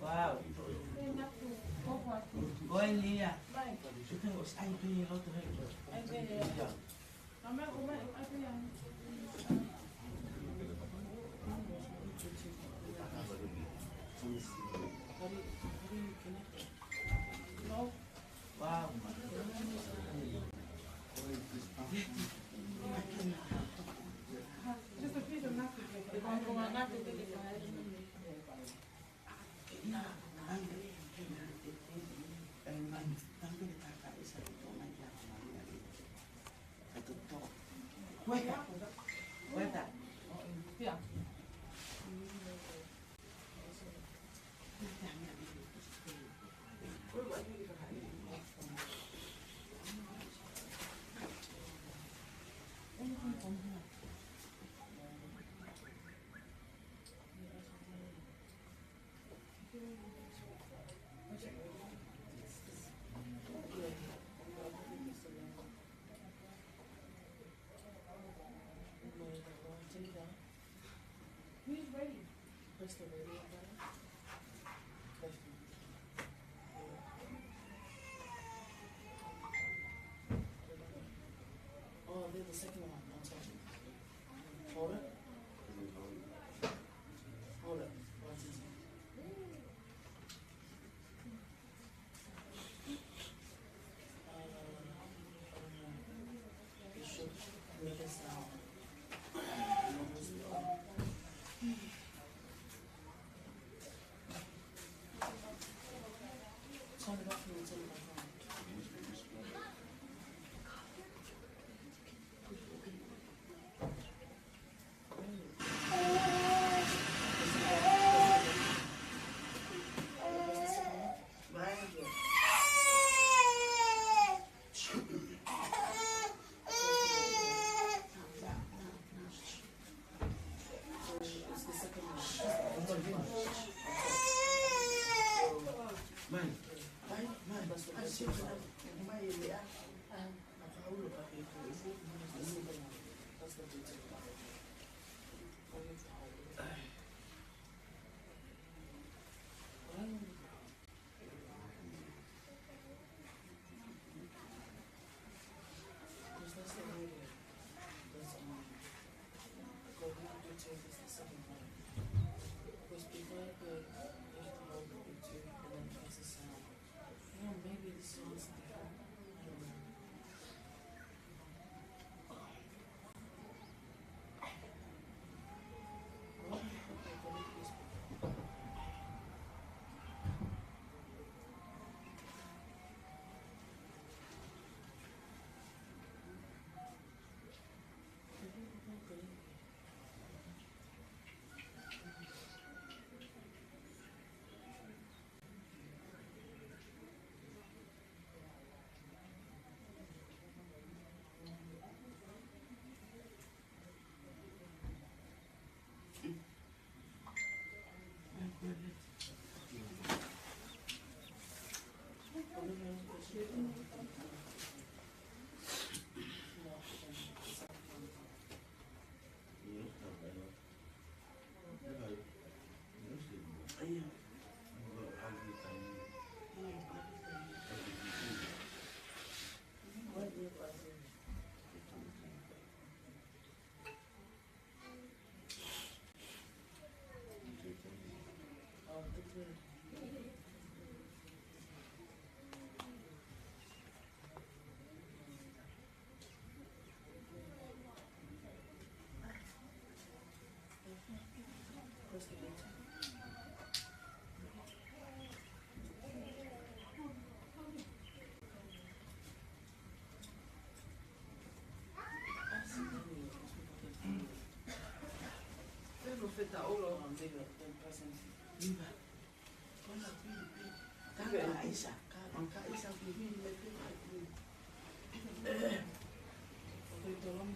Wow. Go in here. You can go stay doing a lot of help. Wow. Where's that? Yeah. Who's ready? Crystal ready. Oh, they're the second one. I'm sorry. Hold it. Hold it. It should make a sound. Turn it off and turn it back on. Maybe this song's different. I don't know. Feta olo bigger than person. Viva. Kaka Aisha. Kaka Aisha bibi lete. Tolong.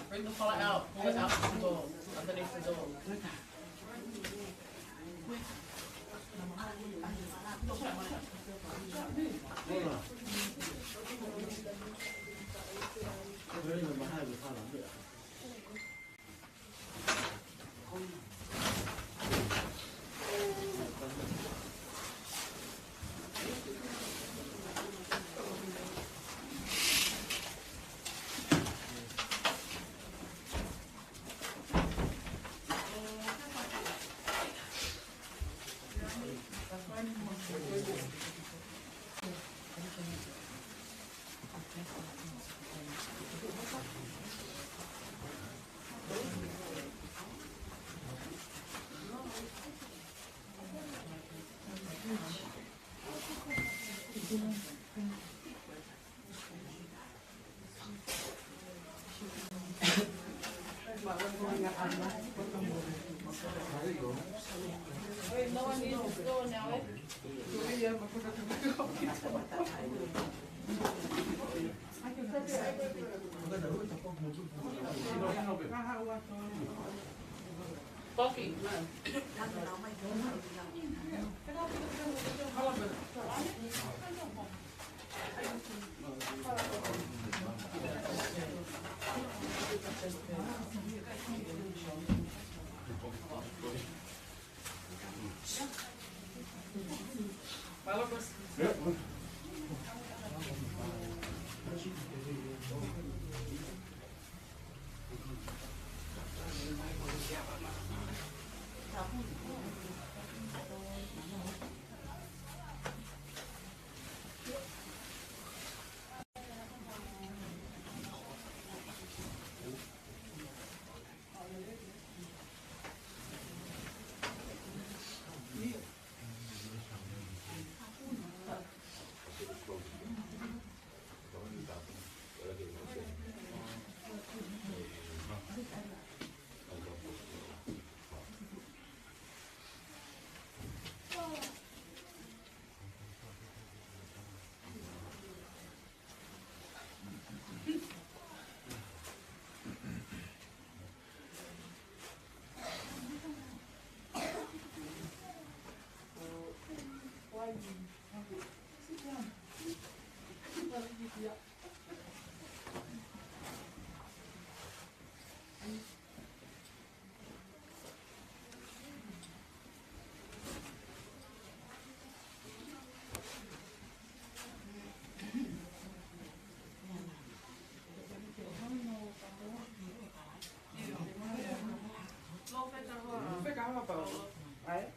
Bring the fella out. Pull it out the door. Underneath the door. Wait, no one needs to go now, eh? Coffee. Fais quand même pas. Ouais.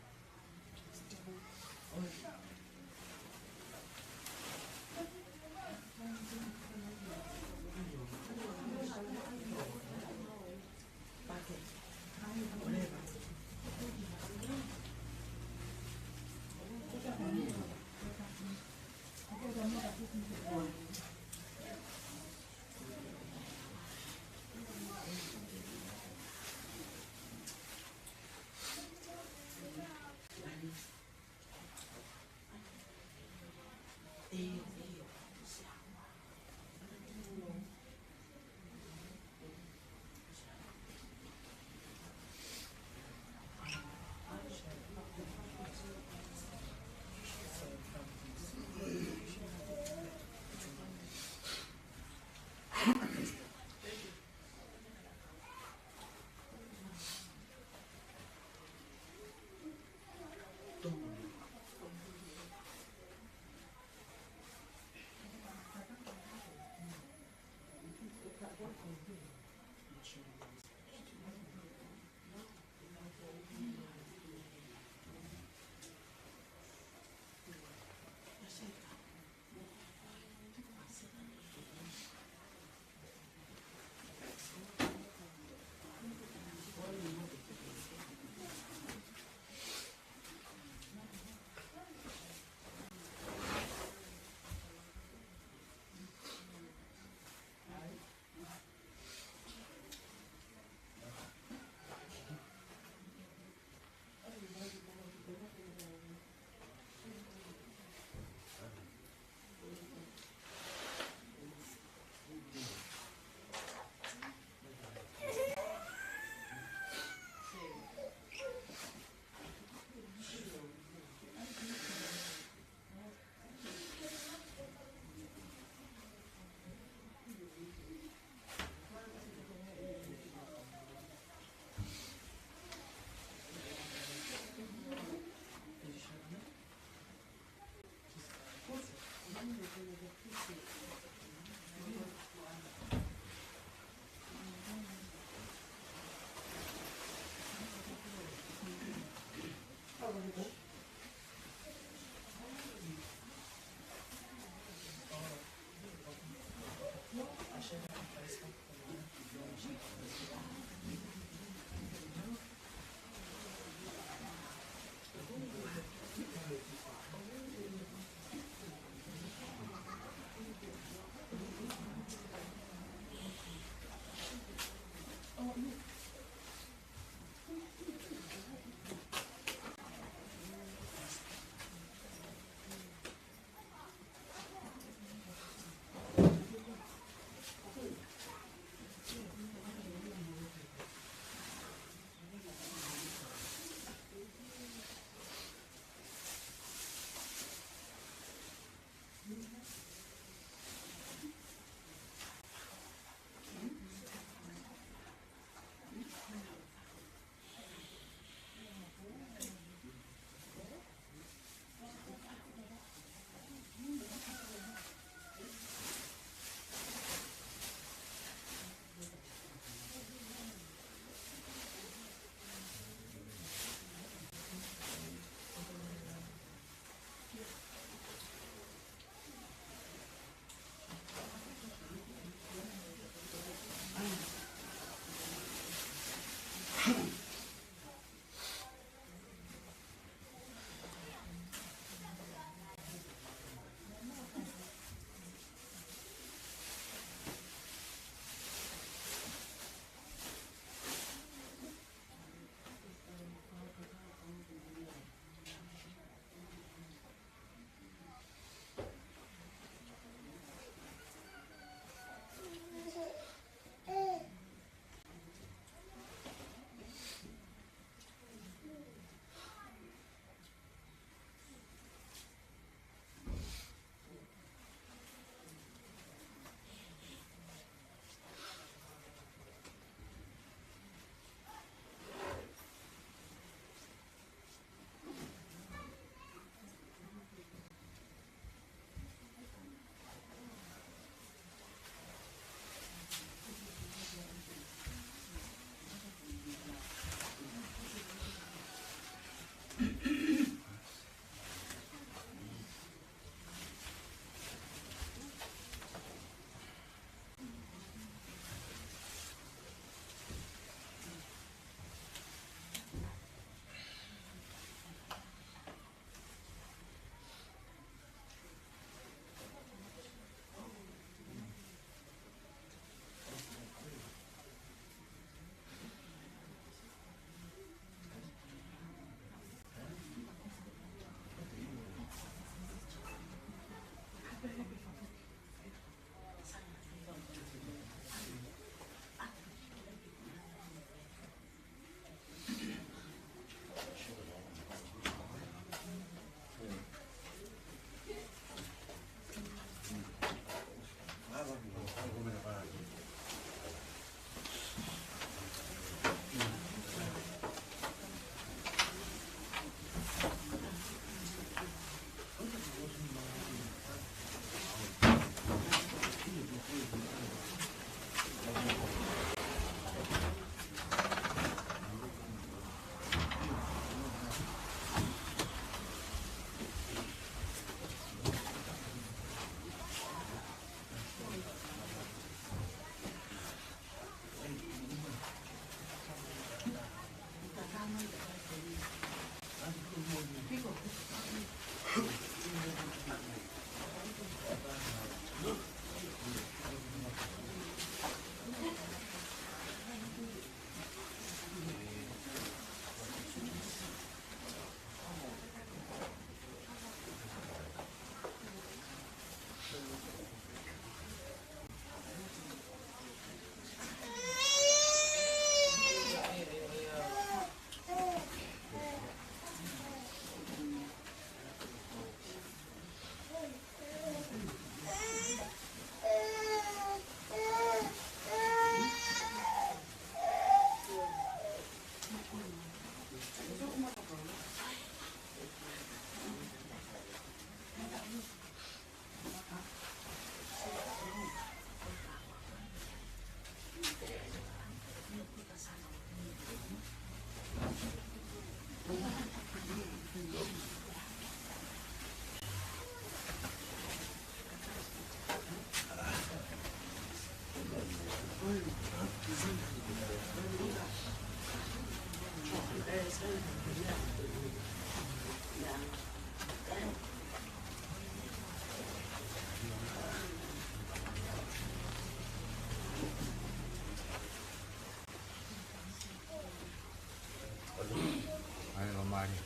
Ayo kemari.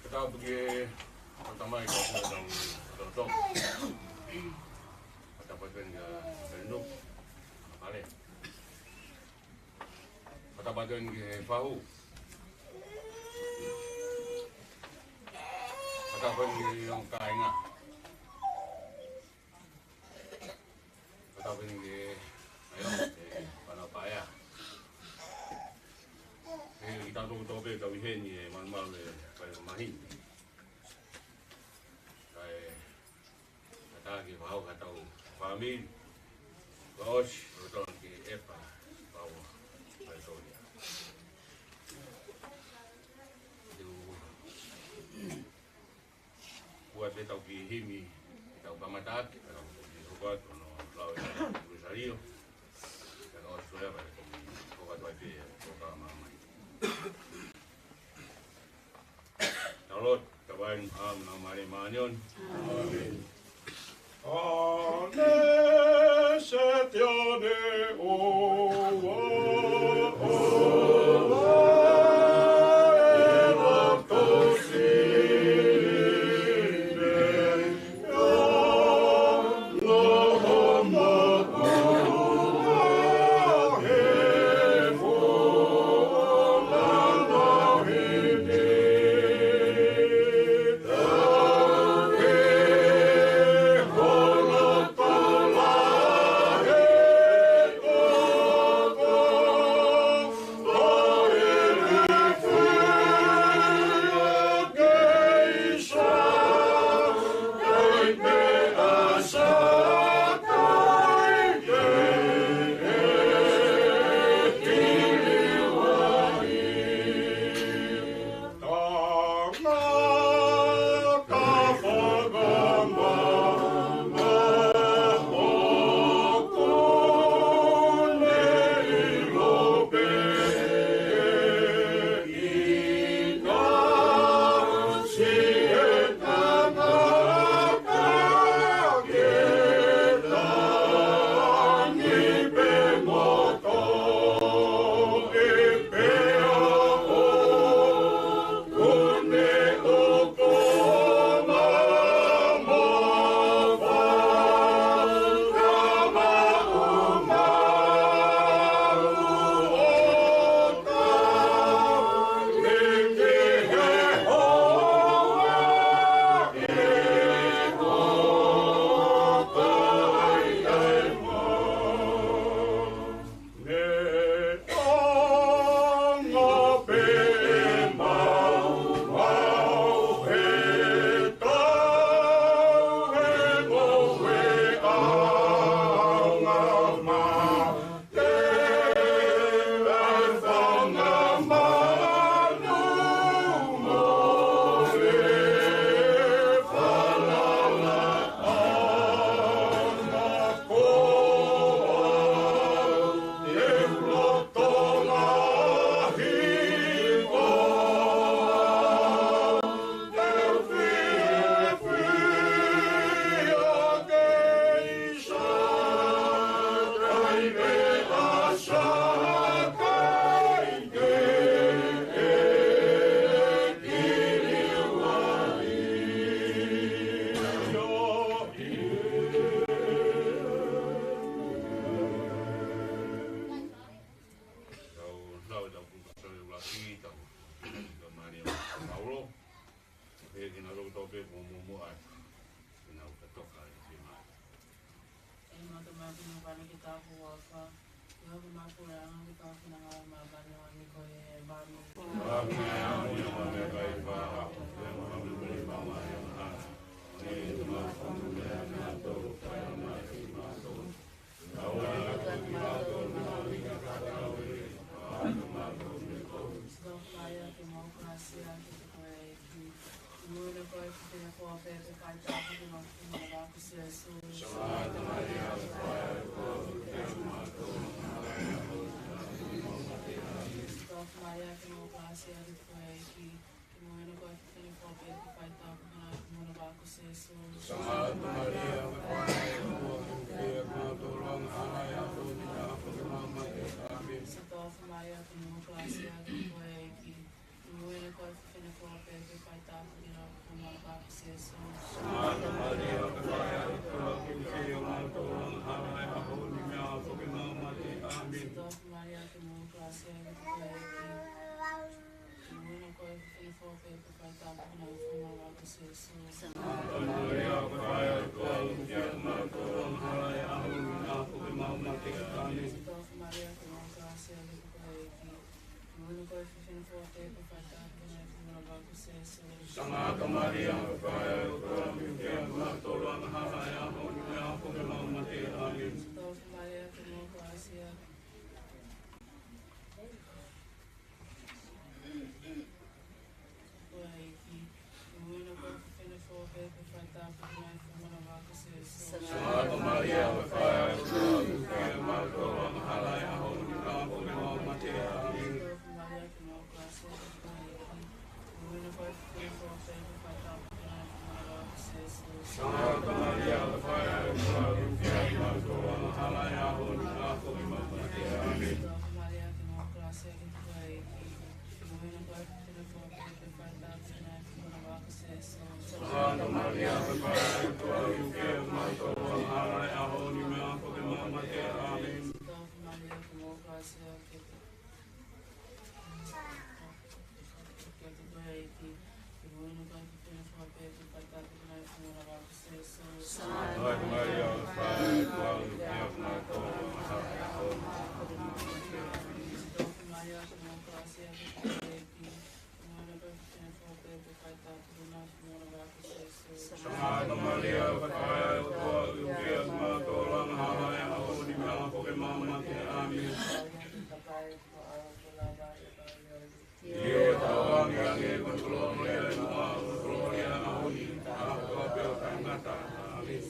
Kita pergi pertama kita dalam Dotong. Kita pergi ke Bandung, Malay. Kita pergi ke Fahu. Kita pergi ke Kainga. Kita pergi ke Panapaya. Kita tunggu kita wihen ni mal-mal mahin. Kaya kata ki bau kata family bos betul ki apa bau betul dia. Itu buat dia tahu ki himi tahu kamatak di obat no lau Rosario. Kalau sudah pada obat wajib obat mama. Lord, kawan am nama Manyon. Amin. Ane setiane owa owa Oh pinapani kita kuwapa. Yo kumapura kita pinangamabani wami ko bami. Kaya demokrasi ang muna ko ay pinakuha pero kahit ako din ang pinagako si Jesus. Kaya demokrasi ang muna ko ay pinakuha pero kahit ako din ang pinagako si Jesus. Maya demokrasi ang muna ko ay pinakuha pero kahit ako din ang pinagako si Jesus. Maria demokrasi ang muna ko ay pinakuha pero kahit ako din ang pinagako si Jesus. Maria demokrasi ang muna ko ay pinakuha pero kahit ako din ang pinagako si Jesus. Sangata Maria, Kaya Matulong Halaya, Honia, Pokemon Mati, Amin. Maria demokrasi ang muna ko ay pinakuha pero kahit ako din ang pinagako si Jesus. Sangata Maria, Kaya Matulong Halaya, Honia, Pokemon Mati, Amin. Maria demokrasi muna ko ay pinakuha pero kahit ako din ang pinagako si Jesus. Sangata Maria, Kaya Matulong Halaya, Honia, Pokemon Mati, Amin. Maria demokrasi muna ko ay pinakuha pero kahit ako din ang pinagako si Jesus. Sangata Maria, Kaya Matulong Halaya, Honia, Pokemon Mati, Amin. Maria demokrasi muna ko ay pinakuha pero kahit ako din ang pinagako si Jesus. Sangata Maria, Kaya Matulong Halaya, Maria demokrasi muna ko ay pinakuha pero kahit ako din ang pinagako si Jesus. Sangata Maria, Kaya Matulong Halaya, Honia, Pokemon Mati, Amin. Dia tawang yang ikutulong ya gloria nauni aku apel kangata amin.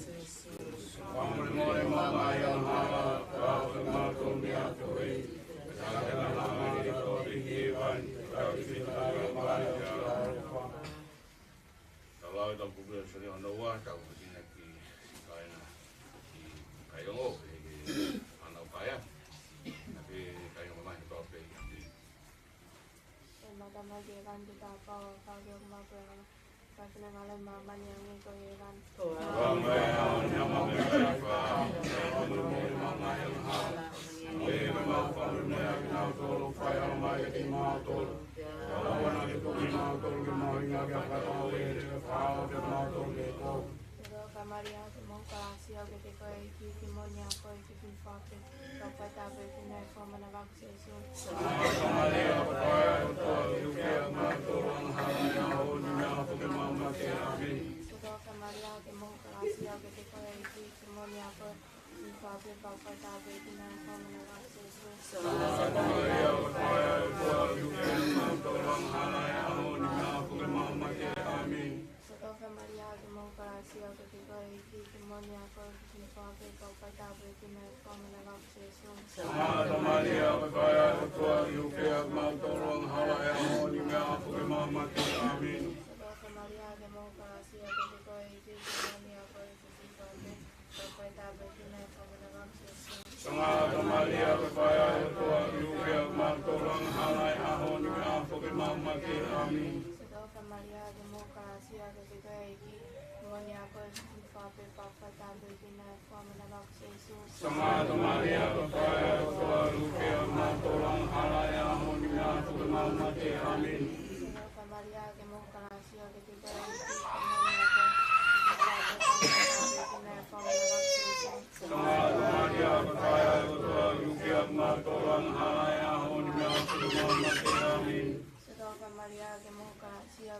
Pamulmore mama yang hala kau kematum dia tuai. Sagala lama di kau dihiban kau kita kembali ya Rafa. Kalau itu bukan suri handawa kau begini ki kaina ki kayongo ki anak upaya. Tapi kayo mama itu apa? Magama giran kita pa kagyo mapera kasi nang alam mama niya ng ko giran. Pamayaw niya magkakafa, pamulmoy mga yung hala. Ang mga pamulmoy ang tulog, kaya mayat yung mga tulog. Kalawan ang ito yung mga tulog, yung mga hingagak at ang awin, yung kao, yung mga tulog ito. Pero kamaria mong kasi ako kiti ko ay kikimonya ko ay kikifapit. Kapag tabi pinay ko manabak sa iso. Kamaria, kaya ito, yung kaya mga tulog, ang hala niya, hon niya, pagkamamati, amin. Pero kamaria mong kasi ako kiti ko ay kikimonya ko kikifapit. Kapag tabi pinay ko manabak sa iso. Kamaria, kaya ito, yung kaya mga tulog, ang hala niya, hon niya, pagkamamati, amin. Pero kamaria mong kasi ako kiti ko ay kikimonya ko kikifapit. Kapag tabi pinay ko manabak sa iso. Sangata Maria, kaya ito, yung kaya mga tulog, ang hala niya, hon niya, pagkamamati, amin. Pero kamaria mong kasi ako kiti ko ay kikimonya ko kikifapit. Kapag tabi pinay ko manabak sa iso. Sangata Maria, kaya ito, yung kaya mga tulog, ang hala niya, hon niya, pagkamamati, amin. Sa Maria de Mocasi, ako dito ay kikimonya ko kikifapit. Kapag tabi pinay ko manabak sa iso. Sangata Maria, kaya ito, yung kaya mga tulog, ang hala niya, hon niya, pagkamamati, amin. Sa Maria de Mocasi, ako dito ay kikimonya ko kikifapit. Kapag tabi pinay ko manabak sa iso. Sangata Maria,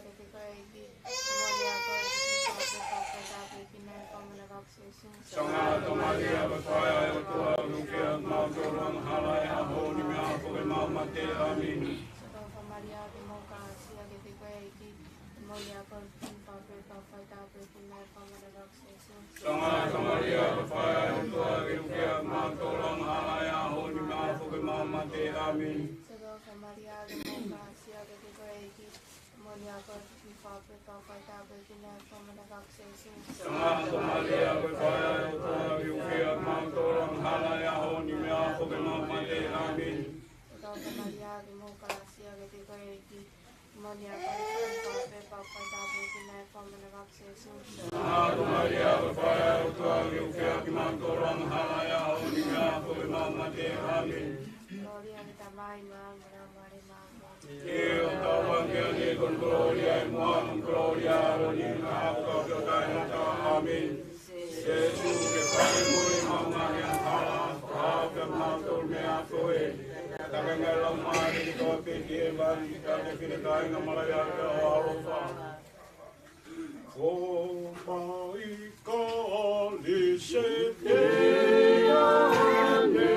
ke te koe ki moria koe ki whape whakatape ki nei whamana wakse sun. Sanga to Maria ba whaia e o tua rukia mau torong halai a honi mea koe mau mate amin. Saka Maria ke moka sia ke te koe ki moria koe ki whape whakatape ki nei whamana wakse sun. Sanga to Maria ba whaia e o tua rukia mau torong halai a honi mea koe mau mate amin. Saka Maria ke moka sia ke te koe ki moria koe ki whape whakatape ki nei whamana wakse sun. Sanga to Maria ba whaia e o tua rukia mau torong halai a honi mea koe mau mate amin. Saka Maria ke moka sia ke te koe ki moria koe ki whape whakatape ki nei whamana wakse sun. Sanga to Maria ba whaia e o tua rukia mau torong halai a honi mea koe mau mate amin. Gloria ni tamai ma mara mare ma. Io tawangia ni con gloria e muam gloria oni na ko dai ta amin. Jesus ke pai muri mama ya hala ka ma to me a koe. Ta ke ngelo mari ko te ke ban ka te ke dai na mala ya ka alofa. O pai ko li se te ane.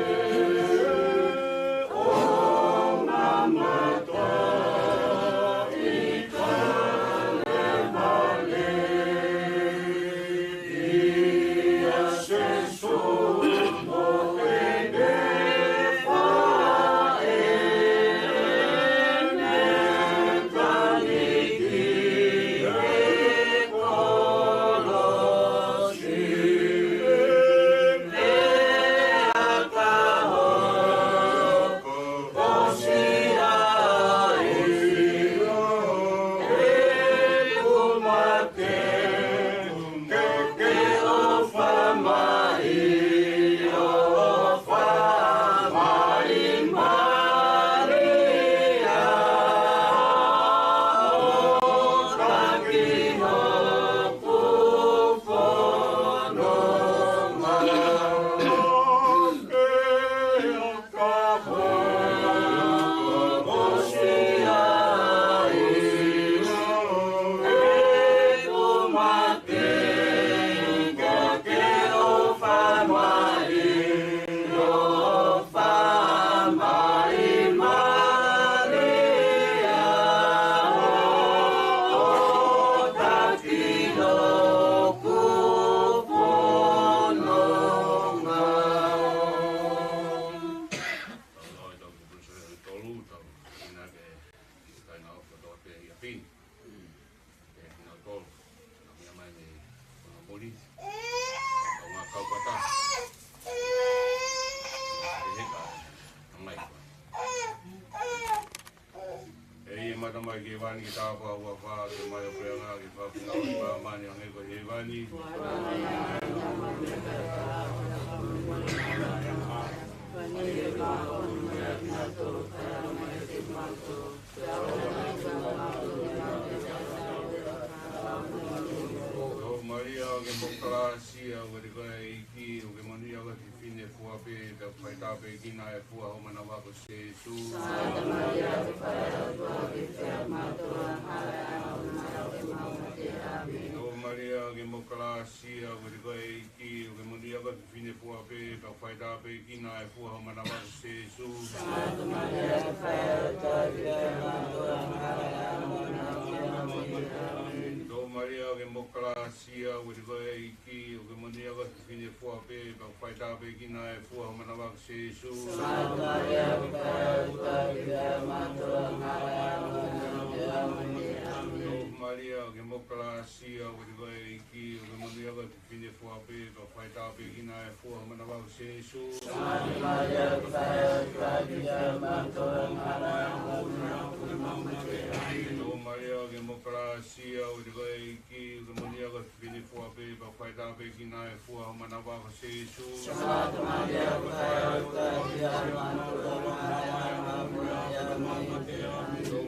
manawaka se Yesus. Santa Maria,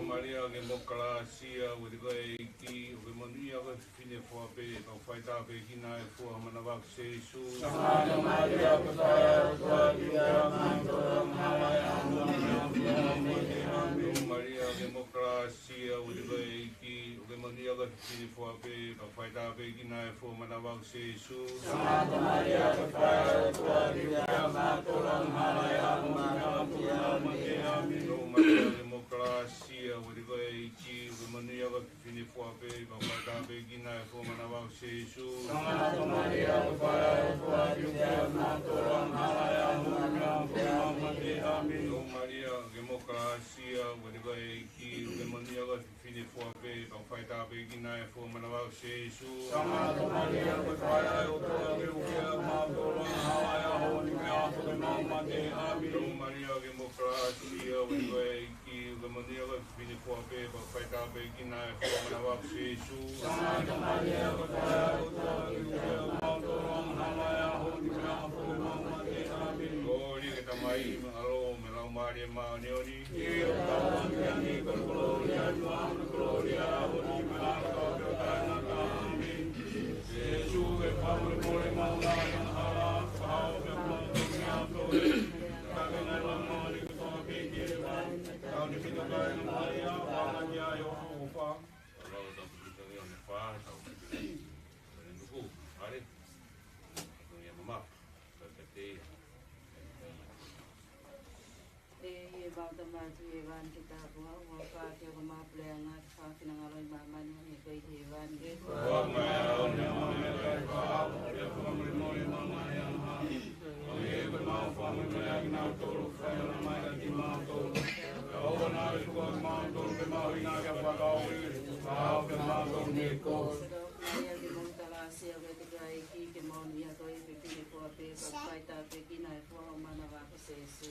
Maria ke mokala sia with go ki we monia go fine for pe ka faita pe kina e for manawaka se Yesus. Santa Maria, Maria ke mokala sia with go ki we monia go fine for pe ka faita pe kina e for manawaka se Yesus. Santa Maria, Maria demokrasia wadigai ki wimania ga fini fo ape ba mata be gina fo manawa se Yesus. Santa Maria, Maria demokrasia wadigai ki wimania ga fini fo ape ba faita be gina fo manawa se Yesus. Santa Maria, Maria demokrasia wadigai ki wimania ga fini fo ape ba faita be gina fo manawa se Yesus. Santa Maria, Glory kita mai alo melau Maria ma neoni. Bauta matu evan kita buat wapa ke rumah pelangat fakin ngaloi maman ni koi evan ke. Maria ke montala sia ketika iki ke mon ia koi pipini po ape paita pe kina po mana va se su.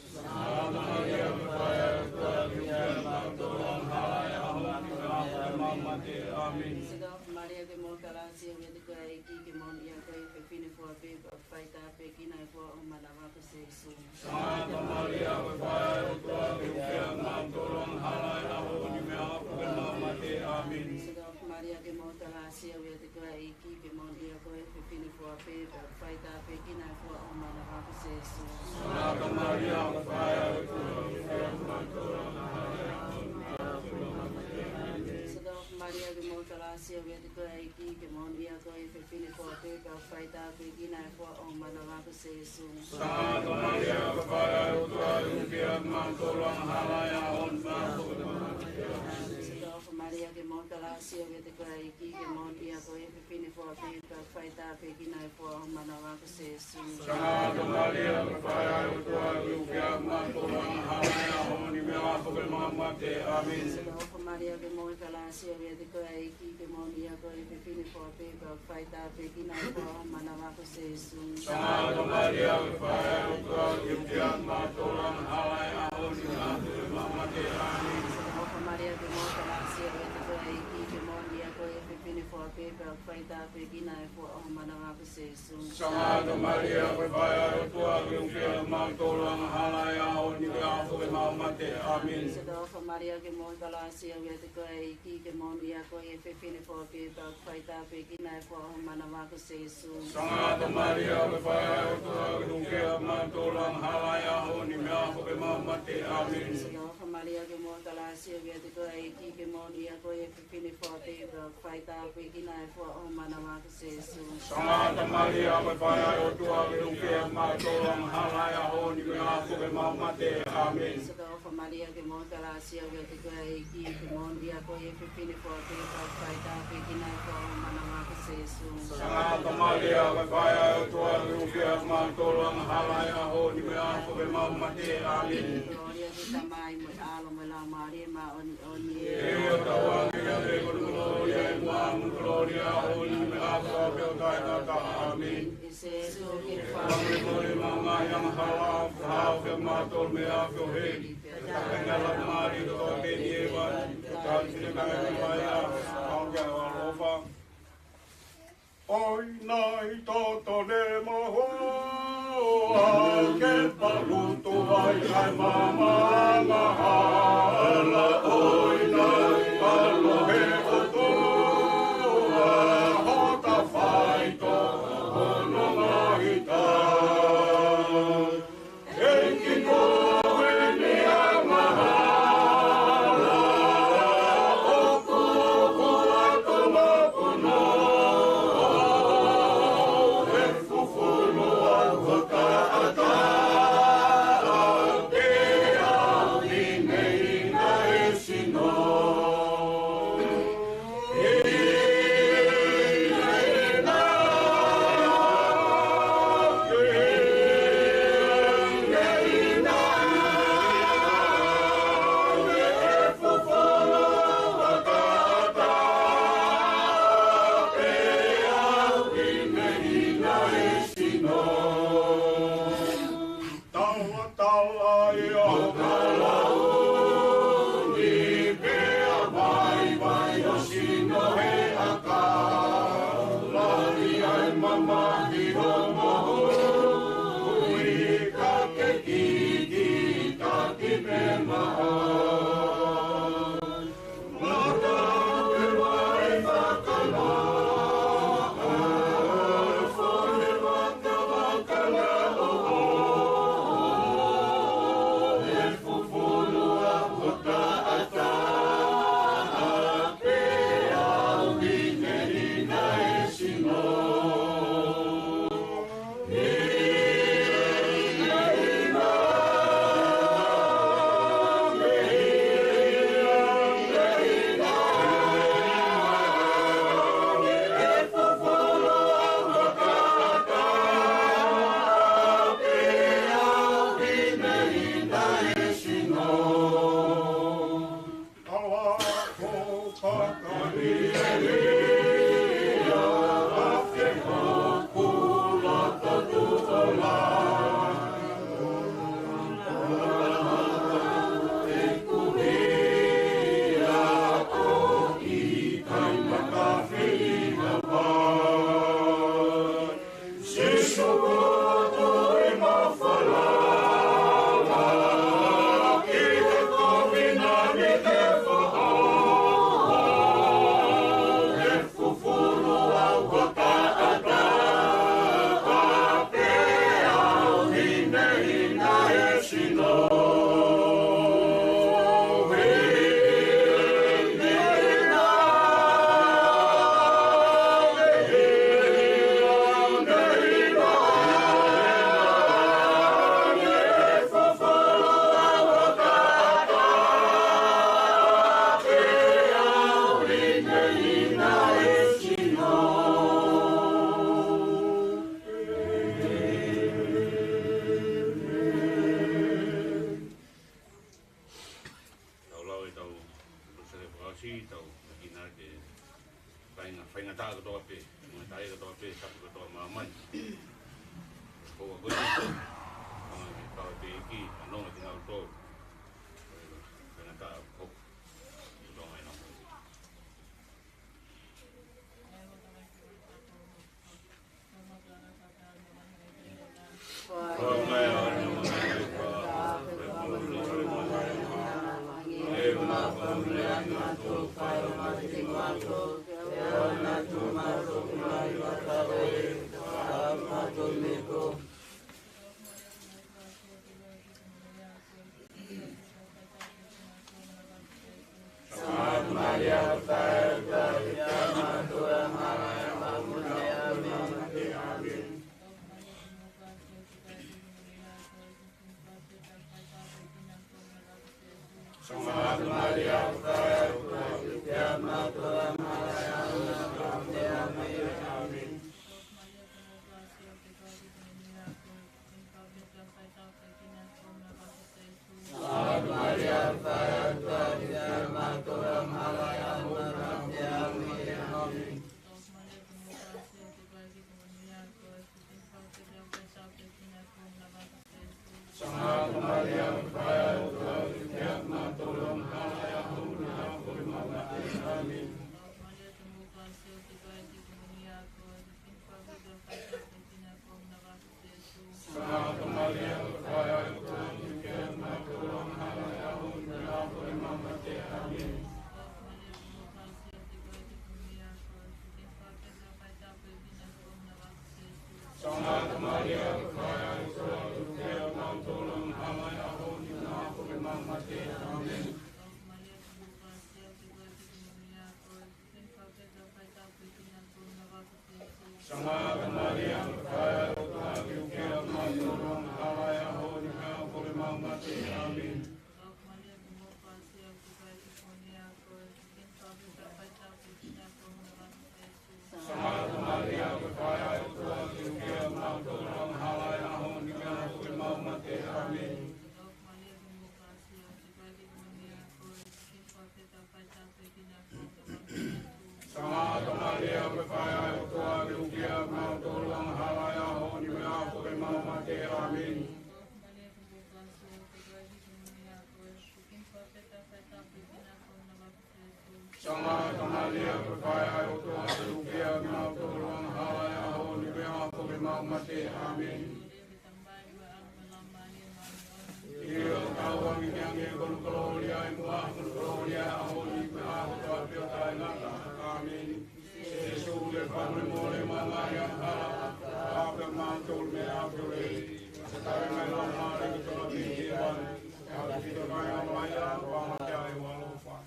Maria ke montala sia ketika iki ke mon ia koi pipini po ape paita pe kina po mana va se su. Maria ke montala sia ketika iki ke mon ia koi pipini po ape paita pe kina po mana va se su. Maria ke montala sia ketika iki ke mon ia koi pipini po ape paita pe kina po mana va se su. Maria ke montala sia ketika iki ke mon ia koi pipini po ape paita pe kina po mana va se su. Maria ke montala sia ketika iki ke mon ia koi pipini po ape paita pe kina po mana va se su. Maria ke montala sia ketika iki ke mon ia koi pipini po ape paita pe kina po mana va se su. Maria Maria ke montala sia ketika iki ke mon ia koi pipini po ape paita pe kina po mana va se su. Maria Maria ke montala sia ketika iki ke mon ia koi pipini po ape paita pe kina po mana va se su. Maria Maria ke montala sia ketika iki ke mon ia koi pipini po ape paita pe kina po mana va se su. Maria Gloria kita mai mo alo mo la Maria ma oni. Ese que Oi nai toto le mahoa, ke palutu vai ai mama mahala. Oi nai alohe o tua, hota whaito ono mahita. Enki koe ni a mahala, o kukua tumapuno. Maria, Kaya, Kaya, Mautolam, Hamaya, Honi, Napo, Mamate, Amen. Samaga Maria, Kaya, Kaya, Mautolam, Hamaya, Honi, Napo, Mamate, Amen. Samaga Maria, Kaya, Kaya, Mautolam, Hamaya, Honi, Napo, Mamate, Amen. Samaga Maria, Kaya, Kaya, Mautolam, Hamaya, Honi, Napo, Mamate, Amen. Samaga Maria, Kaya, Kaya, Mautolam, Hamaya, Honi, Napo, Mamate, Amen. Io tawang yang ekor gloria imuah gloria aholi benar tapio tainata amin. Yesus le pamre mole mamaya apa mantul me apure sekarang malam hari kita bimbingan apa kita maya pamaya walufa.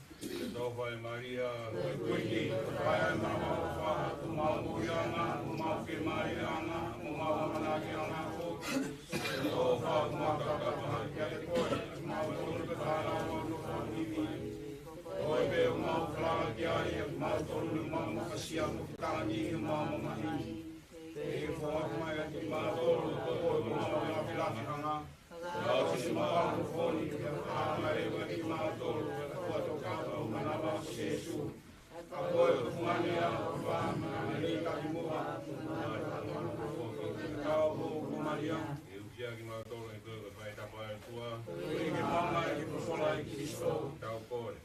Doa Maria, kuini kaya nama walufa tu mau muriana tu mau firmariana tu mau menagihana tu. Doa mata kata jadi koi mau turun ke tanah mau ini. Koi be mau kelar kiai mau turun mau kasihan tani mau mani. Forma mai di mau turun koi mau bilang hanga. Lalu semua foni amare bagi mau turun koi kau menaba Yesus. Koi kumania paham ini kami muat. Kau Maria. Ia ki mau tolo itu vai tapa tua ki mama ki posola ki Cristo tau kore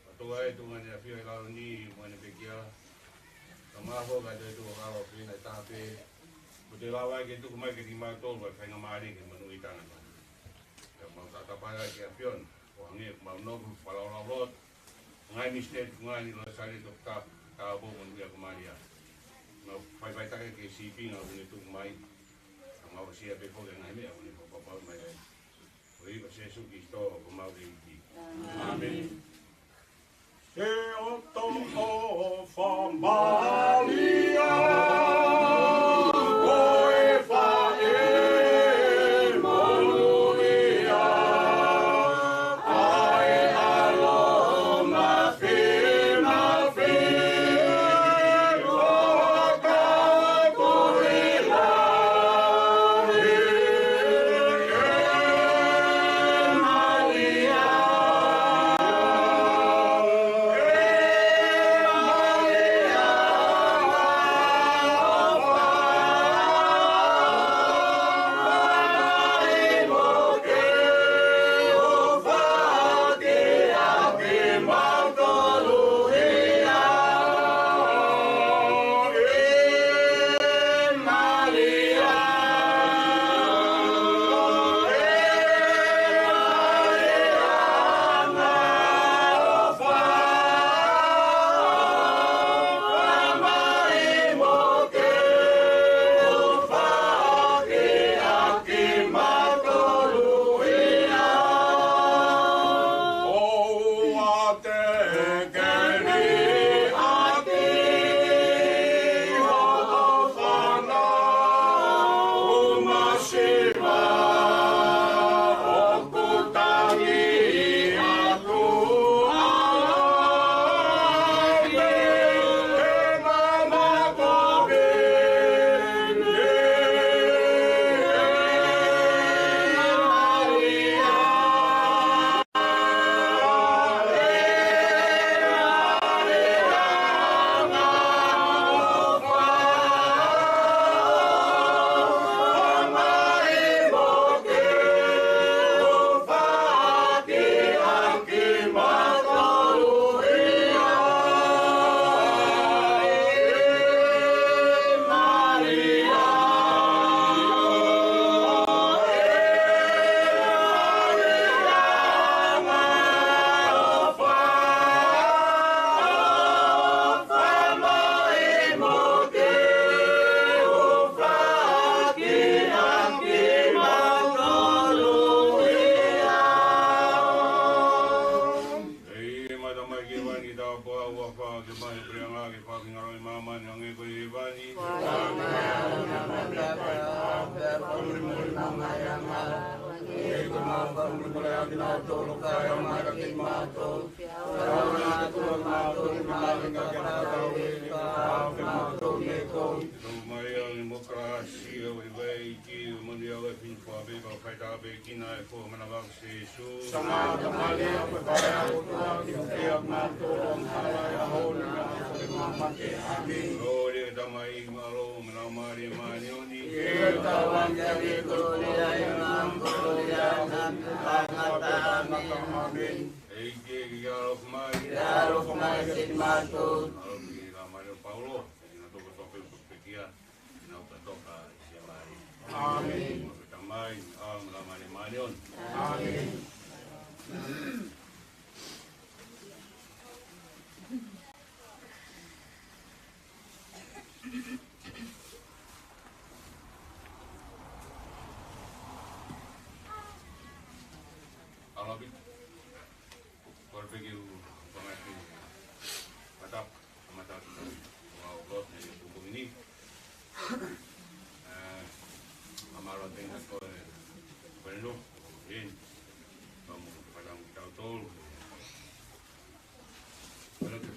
atua itu ngane afia la ni ngane pekia kama ho ga de tu ga lo pina tape bude la wa ki tu mai ki mau tolo vai nga mari ki manu itana ya mau tata pa ki apion o nge mau no pala la lot ngai mistake ngai lo sali to tap ta bo mon dia Maria no vai ta ki si pinga ni tu mai mau sia pe ko ngai me oni ko pa mai oi ko Yesu Cristo ko mau ri amen se o to fa Maria oi fa moria ai alo ma fina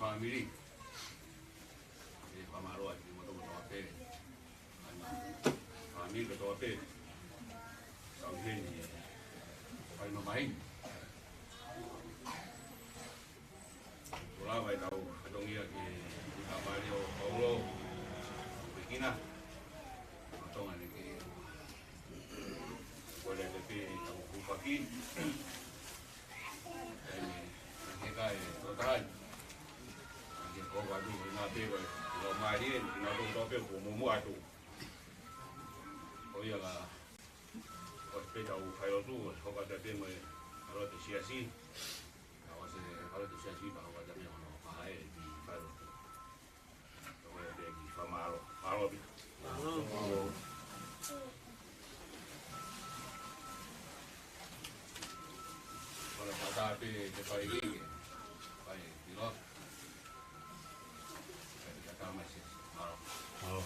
Family, pamaruan di motor motor family betul betul, tahun ini, paling memain, pulau baik tahu, kadang dia di kamar dia Paulo, begina, atau mana ke, boleh tapi tahu kupaki, ini kayak tertahan. Kau baju nabi kau, kalau main nabi nabi kau mau adu. Oh iya lah, kau sepeda kau tu, kau kata dia mau kalau tersiasi, kalau tersiasi bahawa kata dia mau mahal di kalau tu, kau ada di famalo, malo bi. Kalau kata dia cepat ini, baik, bila. Halo.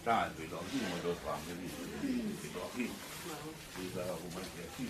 Tá, pero aqui mandou para mim, pero aqui, diz a uma aqui.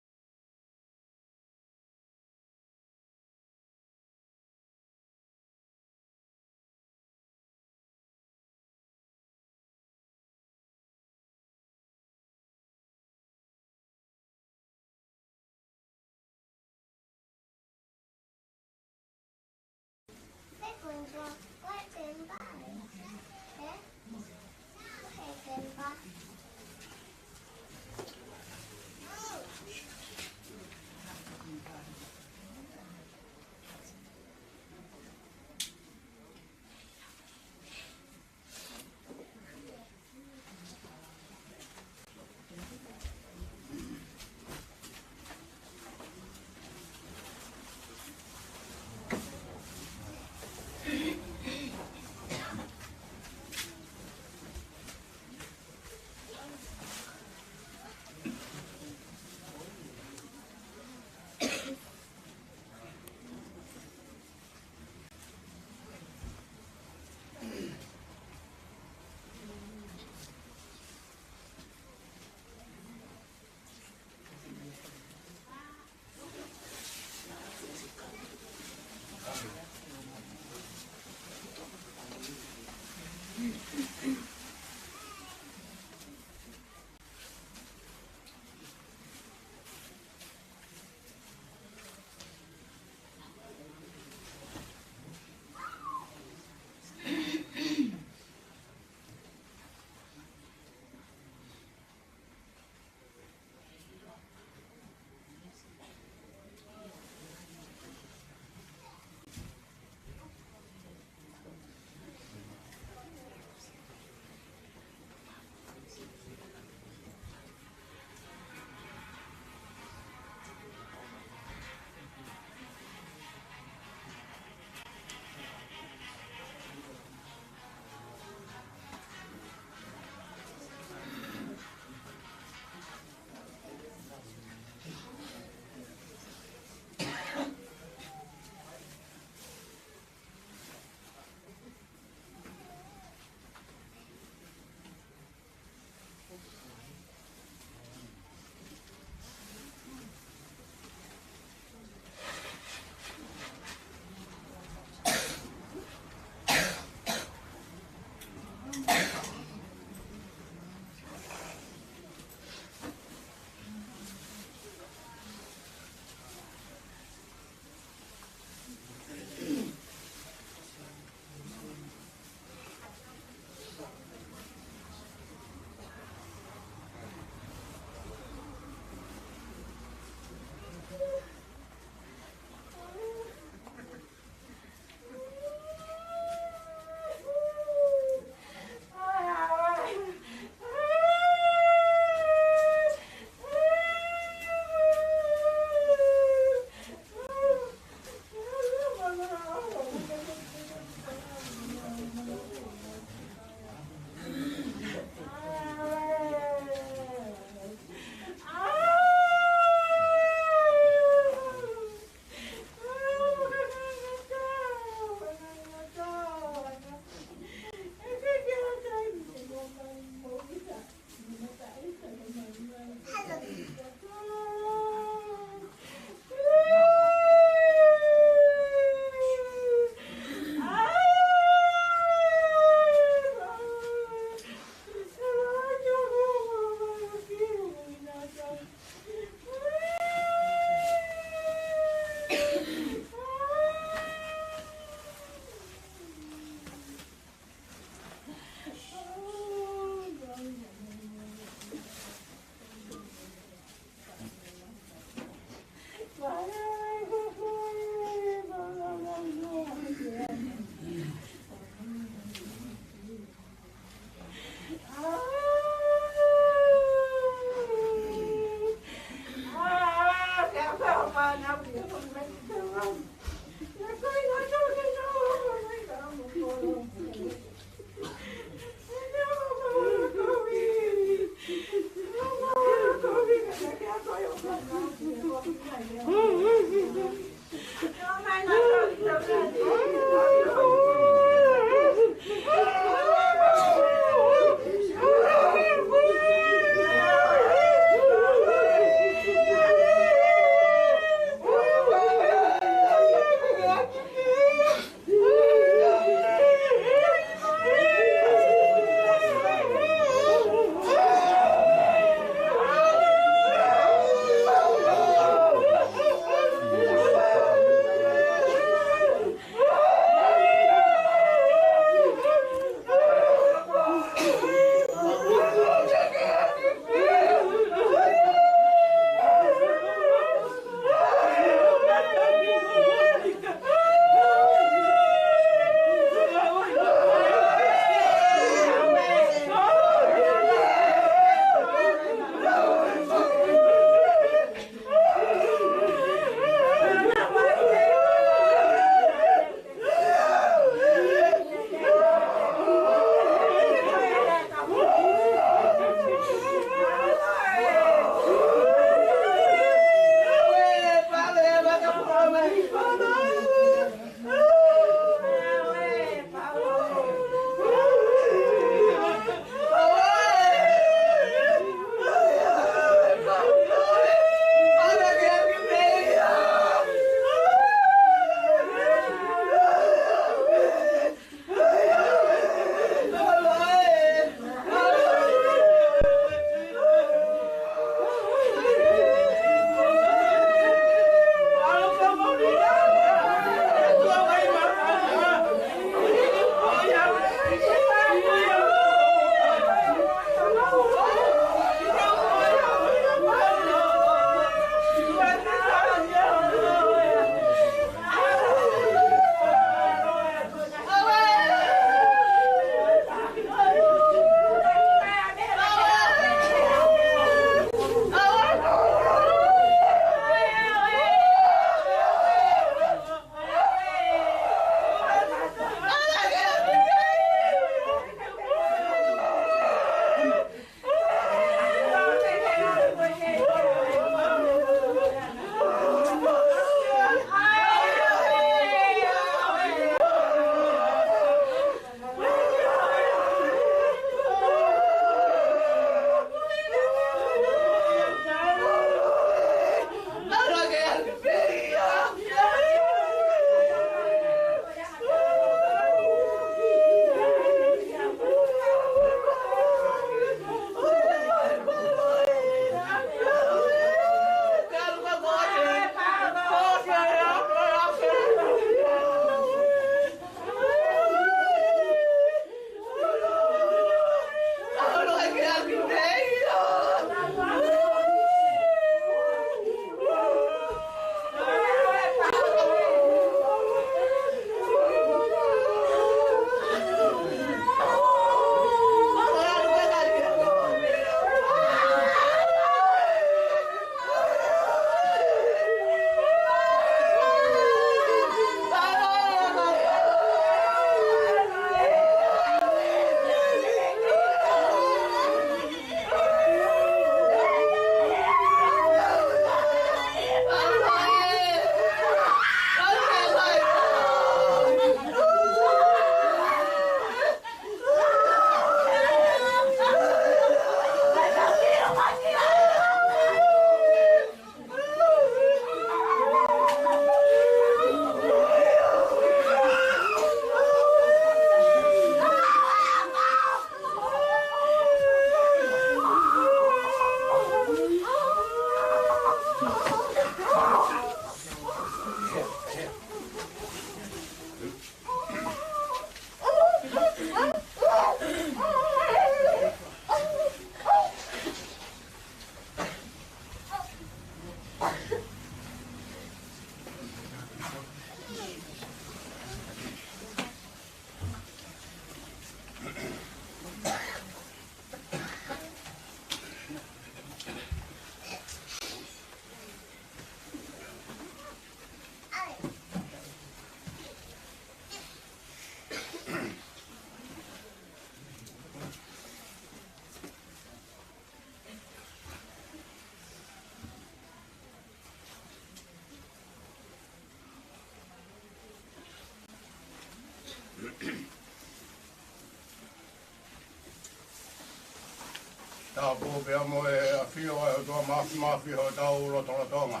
Ta po pe mo e a fio e to ma fio ta u lo tonga.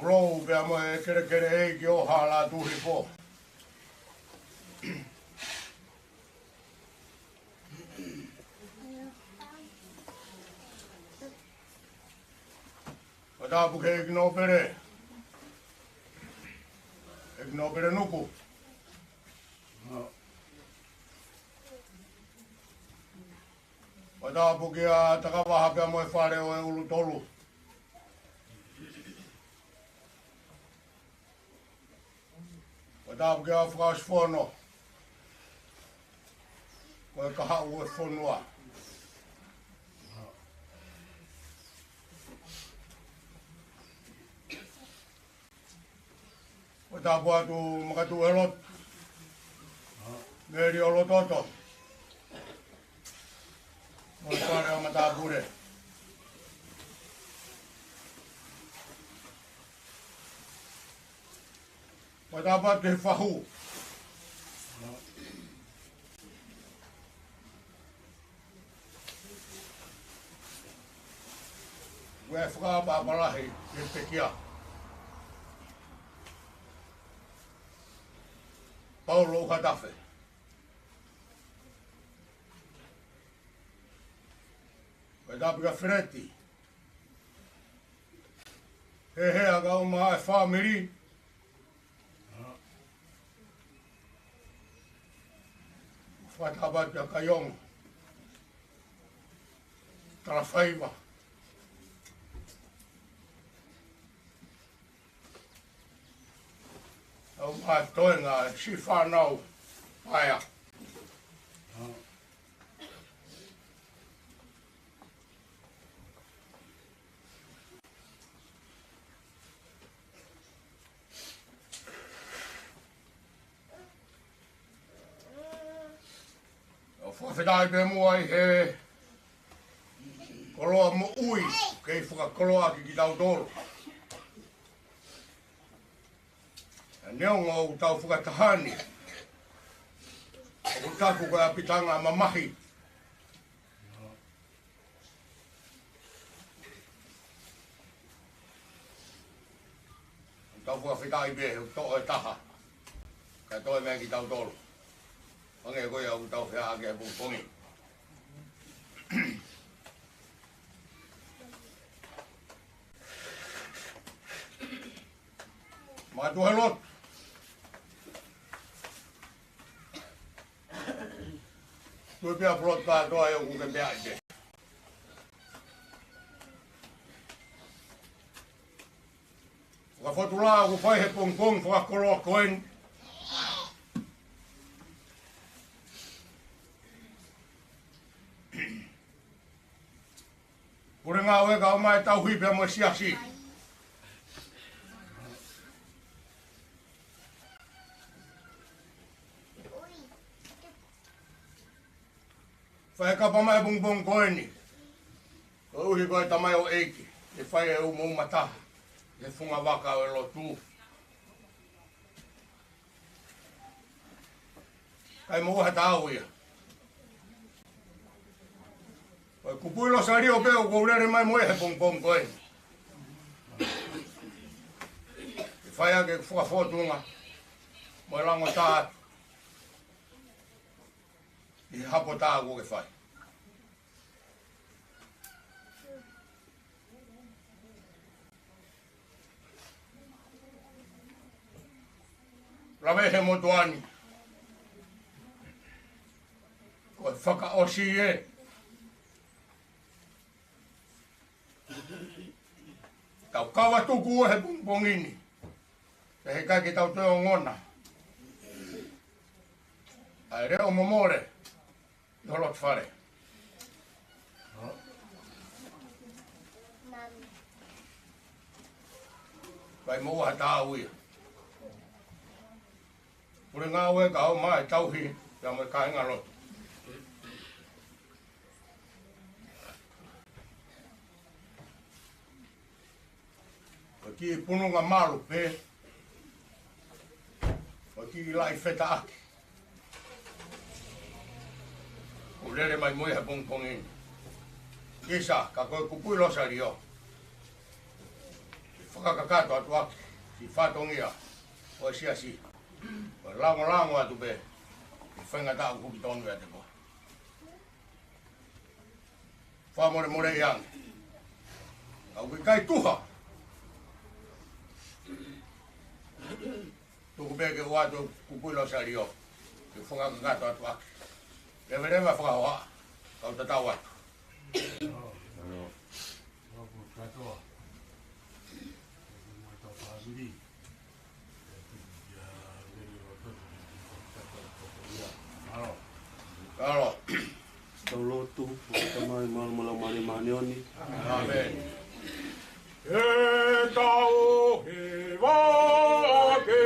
Rou pe mo e kere e ki o hala tu hi po. Ta pu ke igno pere. Igno pere nuku. Ta pu ke a takawaha pe mo e whare o e ulu tolu. Ta pu ke a whakasfono. Ko e kaha u e whonua. O tapu atu makatu elot. Meri o lototo. O whare o matapure. O tapu atu he whahu. Ue whakapapalahi e pekia. Paulo Ukatafe. Vai dar para frente. Aga uma family. Fatabat ya kayong. Trafaiva. A toenga si whanau aia. O whawhitai pe mua i he koloa mo ui kei whakakoloa ki tau toro. Neonga o tau whakatahani. O taku koe a pitanga mamahi. O tau whakawhitai be, o toa e taha. Kai toi mea ki tau tolu. Ange koe au tau whea ake pupongi. Matu helot. Tui pia prottaa toa joku ke peaite. Waka fotu laa ku whaihe pongpong whakakoloa koen. Kure ngā weka o mai tau hui pia mo siasi. Whae kapa mai pongpong koeni. Ko uhi koe tamai o eiki. E whae e umu mataha. E whunga waka o e lotu. Kai mo uha tāu ia. Koe kupuilo sa rio peo ko urere mai mo e he pongpong koeni. E whae ake whakafotunga. Mo e lango tātu. I hapo tāgu ke whai. Rawe he motuani. Koe whakaosi e. Tau kawa tuku he pongpongini. Te he kai ki tau teo ngona. Ai reo momore. Holot fare. Vai mo ha tau ia. Pure ngā ue ka au mai tauhi, ya mo kai ngā loto. Ko ki pununga malu pe. ki lai feta aki. Ko lere mai moi he pongpongin. Kisa, ka koe kupui losa rio. Si whakakakato atu aki, si whatongia, o sia si. O lango atu be, i whengata au kuki tonu e te koa. Whamore iang. Au ki kai tuha. Tuku beke watu kupui losa rio. Si whakakakato atu aki. Lewe whakahoa, kau tatau atu. Kalau Taulotu, tamai mal mari manioni. Amen. Tau hiva ke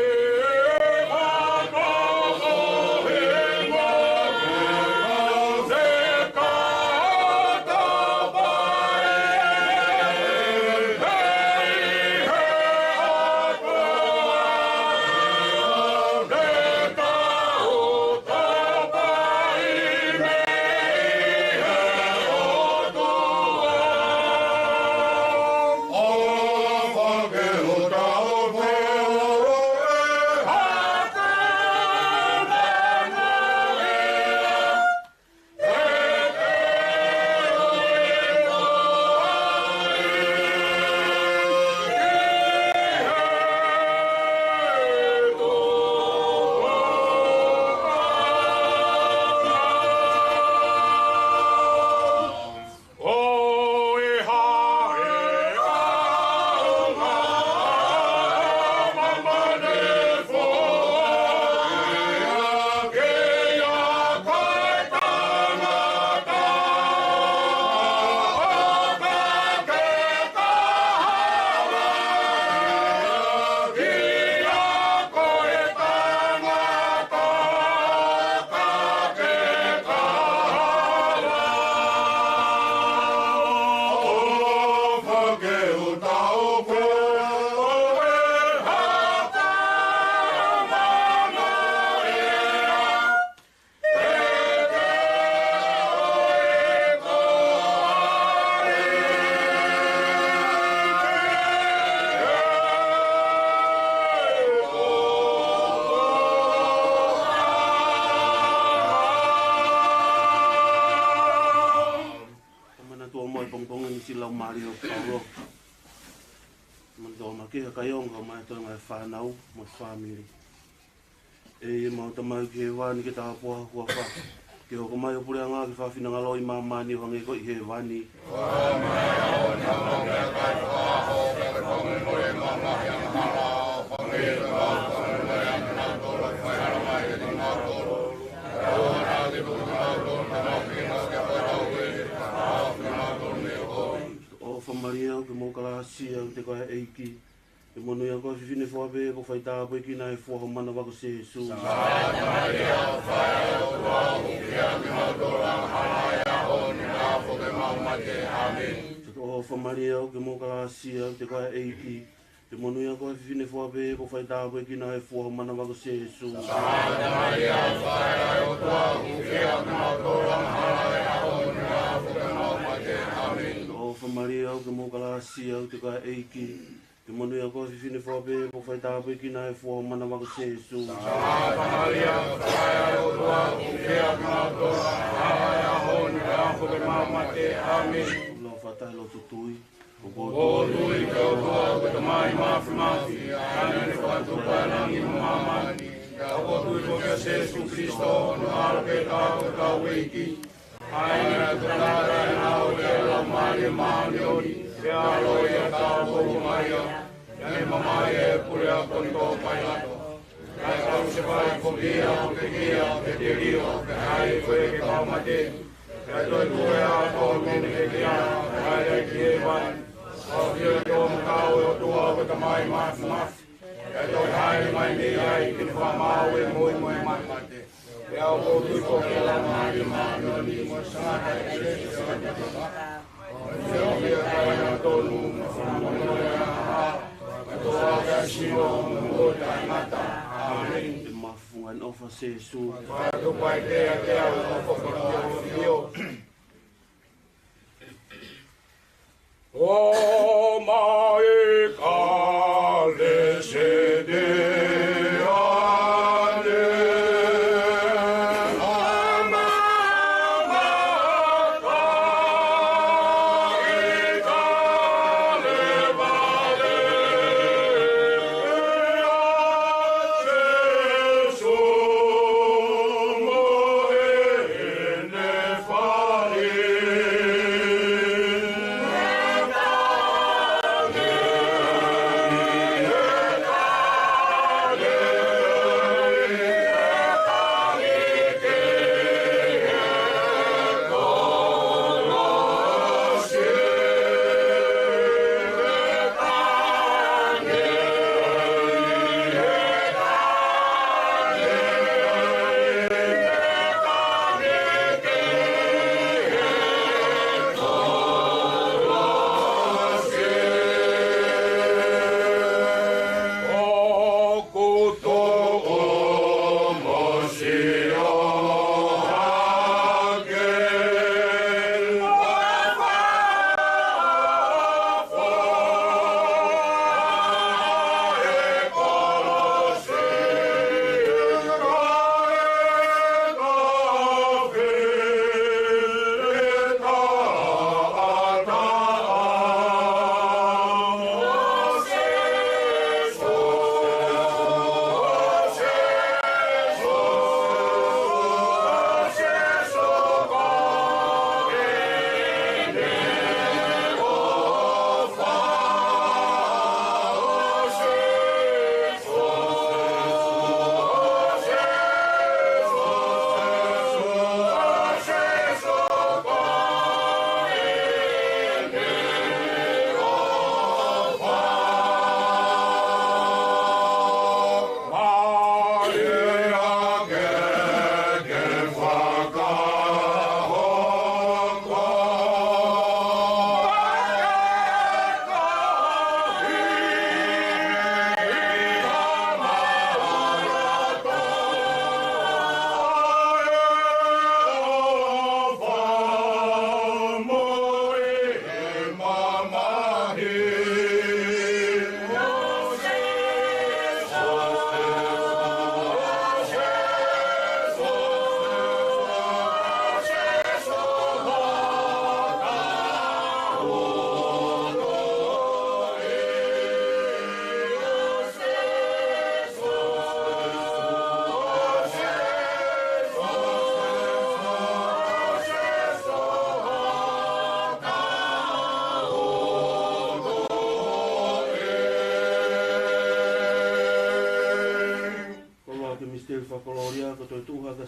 whanau mo whamiri. E mau tamau ki he wani ki taha poha hua wha. Ki hoko mai o pure anga ki whawhina ngalo i mamani o hange ko i he wani. O whamaria ki mō kalasia te koe eiki. E monu ia koe whiwhine whape ko whaita apu ki nai whaho mana wako se su. Sata Maria o whaia o tuahu ki a ki mautora halaia o ni ngā whoke maumate. Amen. O whamaria o ke mō kalasia te koe eiki. E monu ia koe whiwhine whape ko whaita apu ki nai whaho mana wako se su. Sata Maria o whaia o tuahu ki a ki mautora halaia o ni ngā whoke maumate. Amen. O whamaria o ke mō kalasia te koe eiki. Te monu ia koe whiwhine whape ko whaita apu ki nai whaho mana wako se su. Sata Maria o whaia o tuahu ki a ki mautora halaia o ni ngā whoke maumate. Amen. Lo whatai lo tutui. O tui te o tua o te mai mawhi, ane ne whatupa nangi mamani, o tui ko kia Jesu Christo, no ara pe tāko tau eiki, aina te nara e nao te alo mani mani ori, te alo i a tau koku mai a, ane mamai e pure a konto pai ato. Kai kau se pai ko kia o te te rio, ke hai koe ke kau mate, kai toi koe a tō mene ke kia, kai rei ki e wani. O kia tō mkau e o tua o te mai mafu mafu. E tō haere mai me ai ki te whamau e moi moi mai mate. E au o tui ko ke la mai mai o ni mo sanga e se se o te toka. O te o kia kai na tonu mo whamono e a ha. E tō a kia shiro mo o tai mata. Amen. ofa se su. Vai do pai te a o O mai kale se de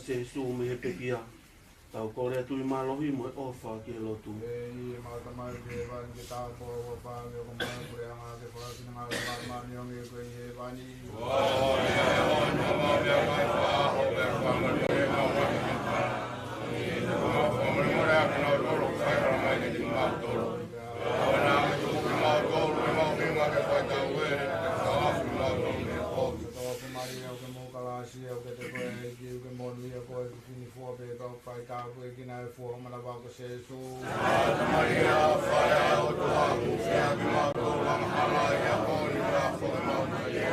se su me he pekia tau kore tu ma lohi mo ofa ki lo tu e ma ta ma ke van ke ta po pa me ko ma ko ya ma ke fa sin ma ma ni ngi ko ye va ni wa ya ma ma ya ma fa ho be fa ma ni ma wa ni ni ma ko ma mo ra ko no lo fa ra ma ni ma to wa na tu ma ko ma me ma ke fa ta we ta fa ma to me ko to fa ma ri ko mo ka la si o ke te ko e ki ke mo ni ko fini fo be ko fa ta ko ki na fo ma la ba ko se su Maria faya o to a ku se a mi ma to la ma la ya ko ni ra fo ma Maria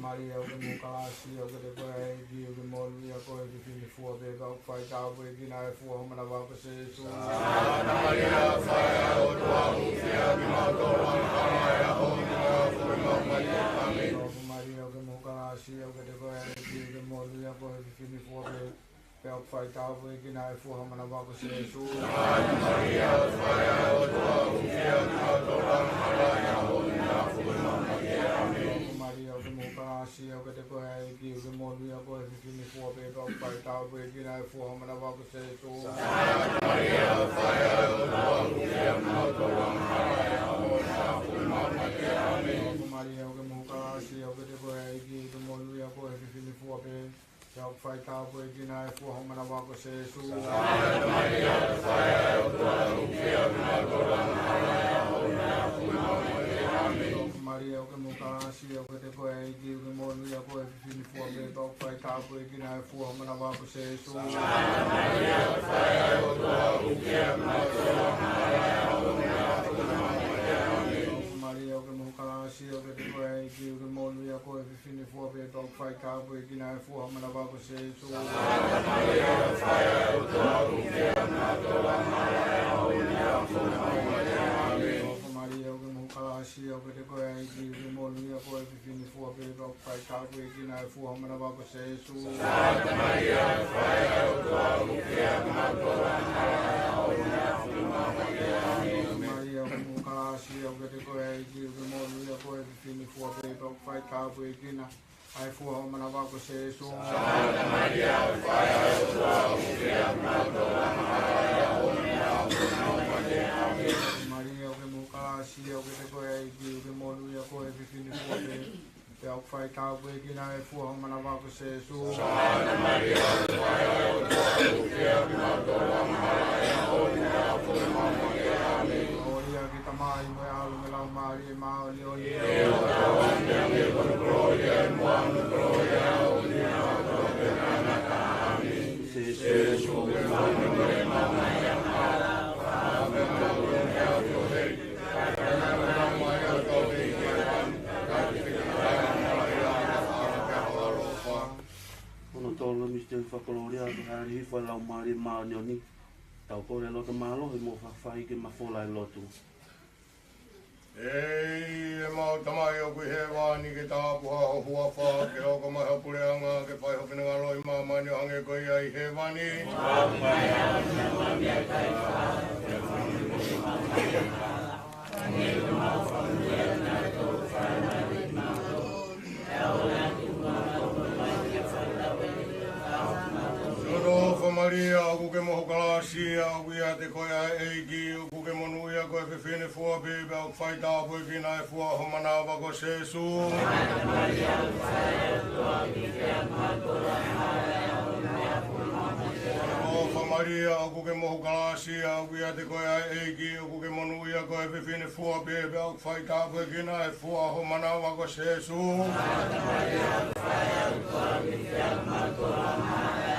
Maria o mo ka la si o ke te ko e ki ke mo ni ko fini fo be ko fa ta ko ki na fo ma la ba ko se su Maria faya o to a ku se a mi ma to la ma la ya ko ni ra fo ma Maria Maria o mo ka la si o ke te ko e ki ke mo ni ko fini fo be Pel fai tau e ki nai fuha mana wako se su Maria faya o tua ukia ka tola mara ya o na fuha Maria Maria o mo ka si o ke te ko e ki o mo ria ko e ki ni fuha pe ka fai tau e ki nai fuha mana wako se su Maria faya o tua ukia ka tola mara ya o na fuha Maria Maria o mo ka si o ke te ko e ki o mo ria ko e ki ni fuha pe Pau whai tāpua e kina e fua homana wako se Jesu. Santa Maria, whai o tua rukia, mātora maharaia, o nea puma te ame. Maria, o ke mukarasi, o ke te koe e ki, o ke monu ia koe whiwhini fua me, pau whai tāpua e kina e fua homana wako se Jesu. Santa Maria, whai o tua rukia, mātora maharaia, o nea puma te ame. Maria, o ke mukarasi, o ke te koe e ki, o ke monu ia koe whiwhini fua me, pau whai tāpua e kina e fua homana wako se Jesu. Santa Maria, whai o tua rukia, mātora maharaia, o nea puma te ame. Maria, o ke mukarasi, o ke te koe e ki, o ke monu ia koe whiwhini fua me, pau whai tāpua e kina e fua homana wako se Jesu. Santa Maria, whai o tua rukia, mātora maharaia, o nea puma te ame. Maria, o ke mukarasi, o ke te koe e ki, o ke monu ia koe whiwhini fua me, pau whai tāpua e kina ai fua homana wako se Jesu. Santa Maria, whai o tua rukia, mātora maharaia, o nea puma te ame. Maria, o ke mukarasi, o ke te koe e ki, o ke monu ia koe whiwhini fua me, pau whai tāpua e kina ai fua homana wako se Jesu. Santa Maria, whai o tua rukia, mātora maharaia, o nea puma te ame. Oria ki tamai moe alu me lau maari e mao ni oni. Eo tau ane ame con gloria e moanu gloria, o nea puma te ame. Se suke manu e mama e amara, ame manu e auto hei, ame mama e auto hei ke wan, kati te kaya mara e ana, ana ka harofa. Ono tolo miste whakaloria ki hari hifa lau maari mao ni oni. Tau kore loto malo he mo whawhai ke mafola e lotu. Ei, e mau tamai o kui he wāni ke tāpuha o huawha, ke hoko mai hapureanga, ke whai hoki nga loi mamani o hange koi ai he wāni. Wāpai au na mami a kai wha, ke whanu mo mamai a wha, ne mau whanua na tō whanari mālo, e o laki mālo mai ke whanau e Rofa Maria, o ke moho kalasi, o ia te koe a eiki, o ke monu ia koe whiwhine fua bebe, o whai tāpua ki nai fua homana wako se Jesu. Santa Maria, whai o tua whiwhia mātora maharaia, o nea puma te ame. Rofa Maria, o ke moho kalasi, o ia te koe a eiki, o ke monu ia koe whiwhine fua bebe, o whai tāpua ki nai fua homana wako se Jesu. Santa Maria, whai o tua whiwhia mātora maharaia,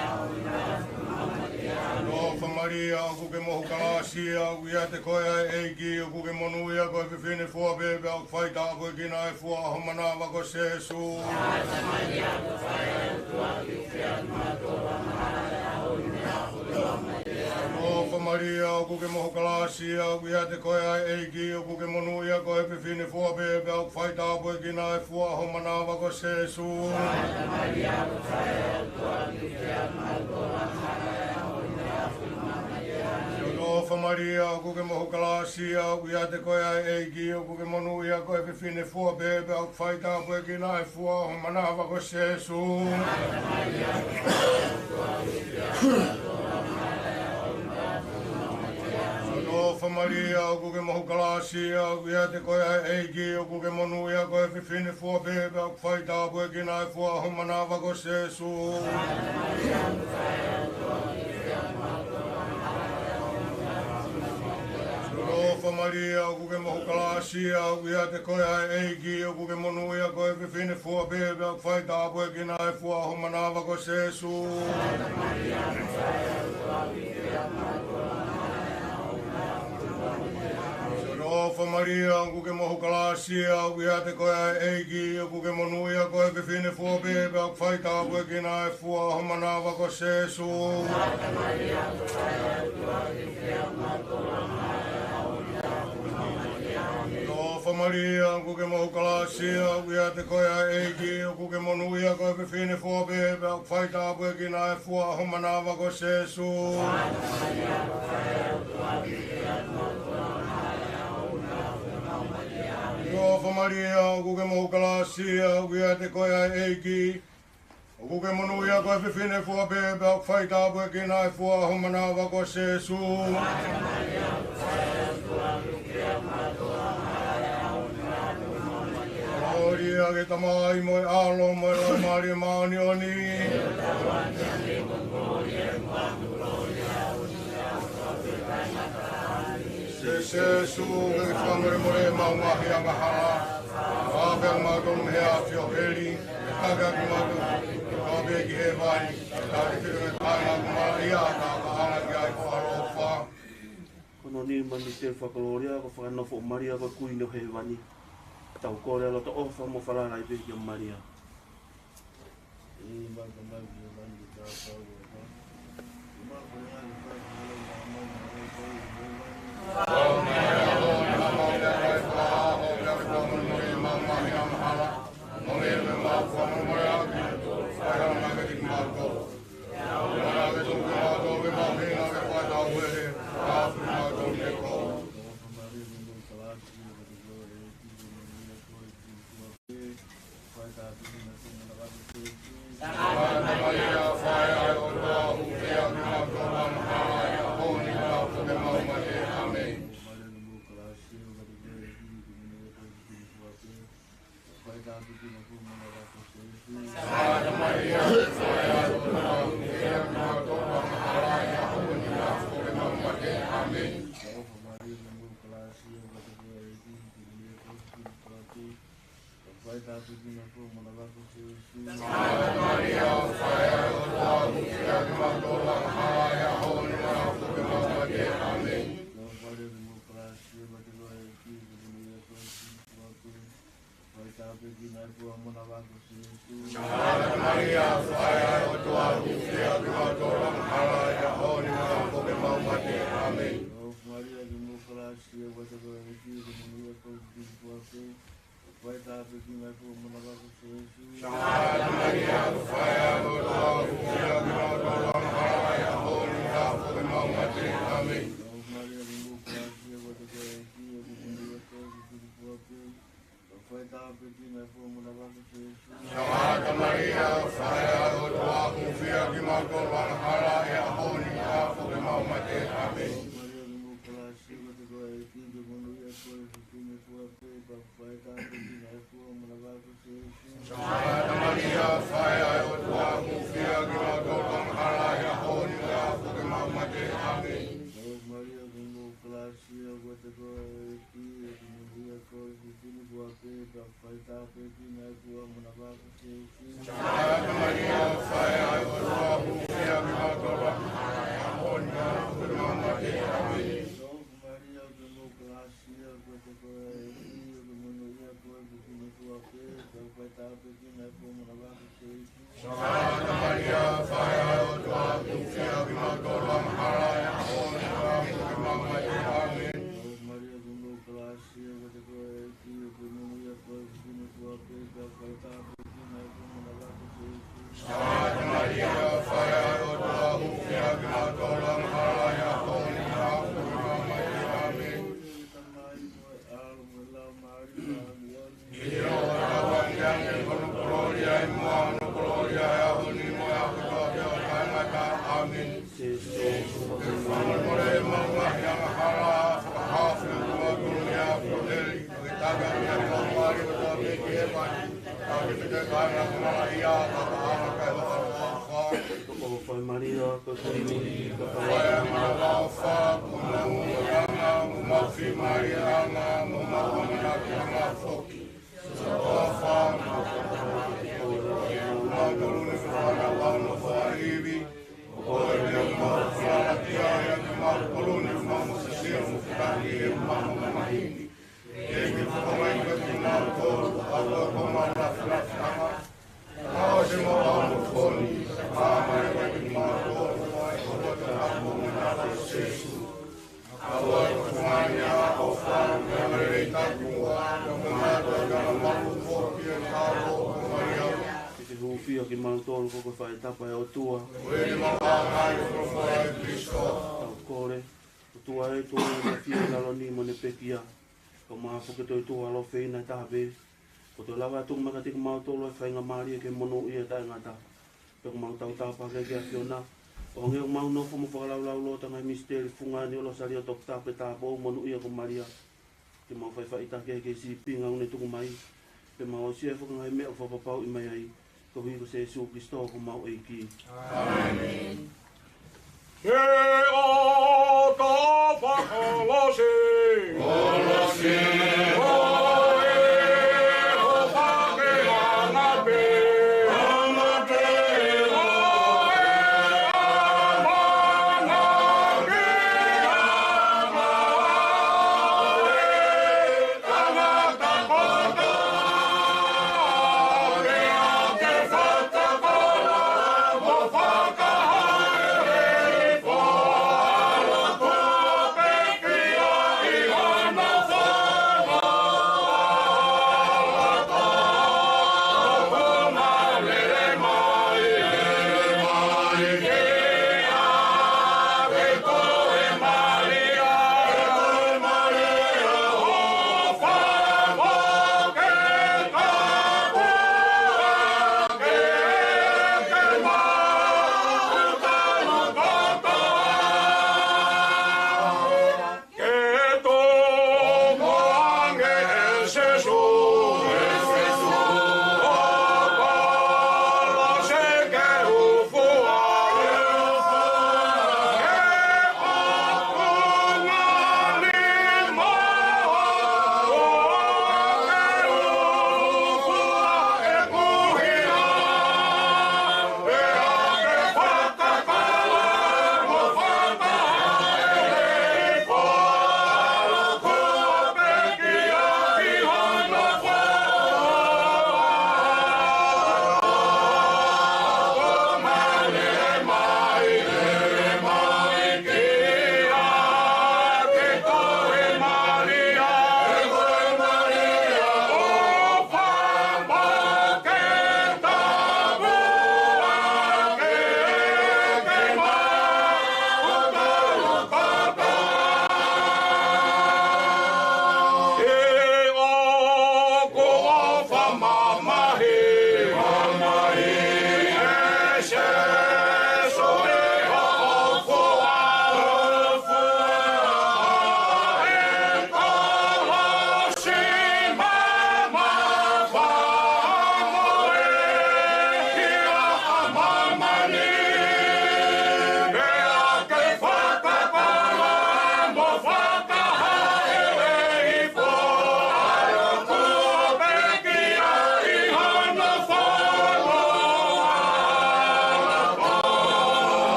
Rofa Maria, o ke moho kalasi, o ia te koe ai eiki, o ke monu ia koe whiwhine fua bebe, o whai tāpua ki nai fua homana wako se Jesu. Santa Maria, whai o tua whiwhia mātora maharaia, o nea puma te ame. Rofa Maria, o ke moho kalasi, o ia te koe ai eiki, o ke monu ia koe whiwhine fua bebe, o whai tāpua ki nai fua homana wako se Jesu. Santa Maria, whai o tua whiwhia mātora maharaia, o nea puma te ame. Rofa Maria, o ke moho kalasi, o ia te koe ai eiki, o ke monu ia koe whiwhine fua bebe, o whai tāpua ki nai fua homana wako se Jesu. Santa Maria, whai o tua whiwhia mātora maharaia, o nea puma te ame. Rofa Maria, o ke moho kalasi, o ia te koe ai eiki, o ke monu ia koe whiwhine fua bebe, o whai tāpua ki nai fua homana wako se Jesu. Santa Maria, whai o tua whiwhia mātora maharaia, o nea puma te ame. Rofa Maria, o ke moho kalasi, o ia te koe ai eiki, o ke monu ia koe whiwhine fua bebe, o whai tāpua ki nai fua homana wako se Jesu. Santa Maria, whai o tua whiwhia mātora maharaia, o nea puma te ame. Rofa Maria, o ke moho kalasi, o ia te koe ai eiki, o ke monu ia koe whiwhine fua bebe, o whai tāpua ki nai fua homana wako se Jesu. Santa Maria, whai o tua whiwhia mātora maharaia, o nea puma te ame. Rofa Maria, o ke moho kalasi, o ia te koe ai eiki, o ke monu ia koe whiwhine fua bebe, o whai tāpua ki nai fua homana wako se Jesu. Santa Maria, whai o tua whiwhia mātora maharaia, o nea puma te ame. Rofa Maria, o ke moho kalasi, o ia te koe ai eiki, o ke monu ia koe whiwhine fua bebe, o whai tāpua ki nai fua homana wako se Jesu. Santa Maria, whai o tua whiwhia mātora maharaia, o nea puma te ame. Gloria Maria ke tamai mo alo mo Maria manioni. Jesus ke famere mo e maunga hia ngaha. Abe magum hea fio heli. Aga magum. Abe ki he vai. Abe ki he vai Maria ka ana ki ai ko arofa. Kono ni mani te whakaloria ko whakanofo Maria ko kui no he wani. Tau kore alo to ofa mo whalana i peki o Maria. Whainga Maria ke mono ia tai ngata. Pek mau tau tapa ke kia fiona. O nge mau no fumo whakalau lo tanga misteri funga ni olo sari o tok tape tapo mono ia ko Maria. Ke mau whai ita ke si pinga une tuku mai. Pe mau sia whakangai mea whapapau i mai ai. Ko hui ko se Jesu Christo ko mau e ki. Amen. Ke o ka whakalose. Kolose.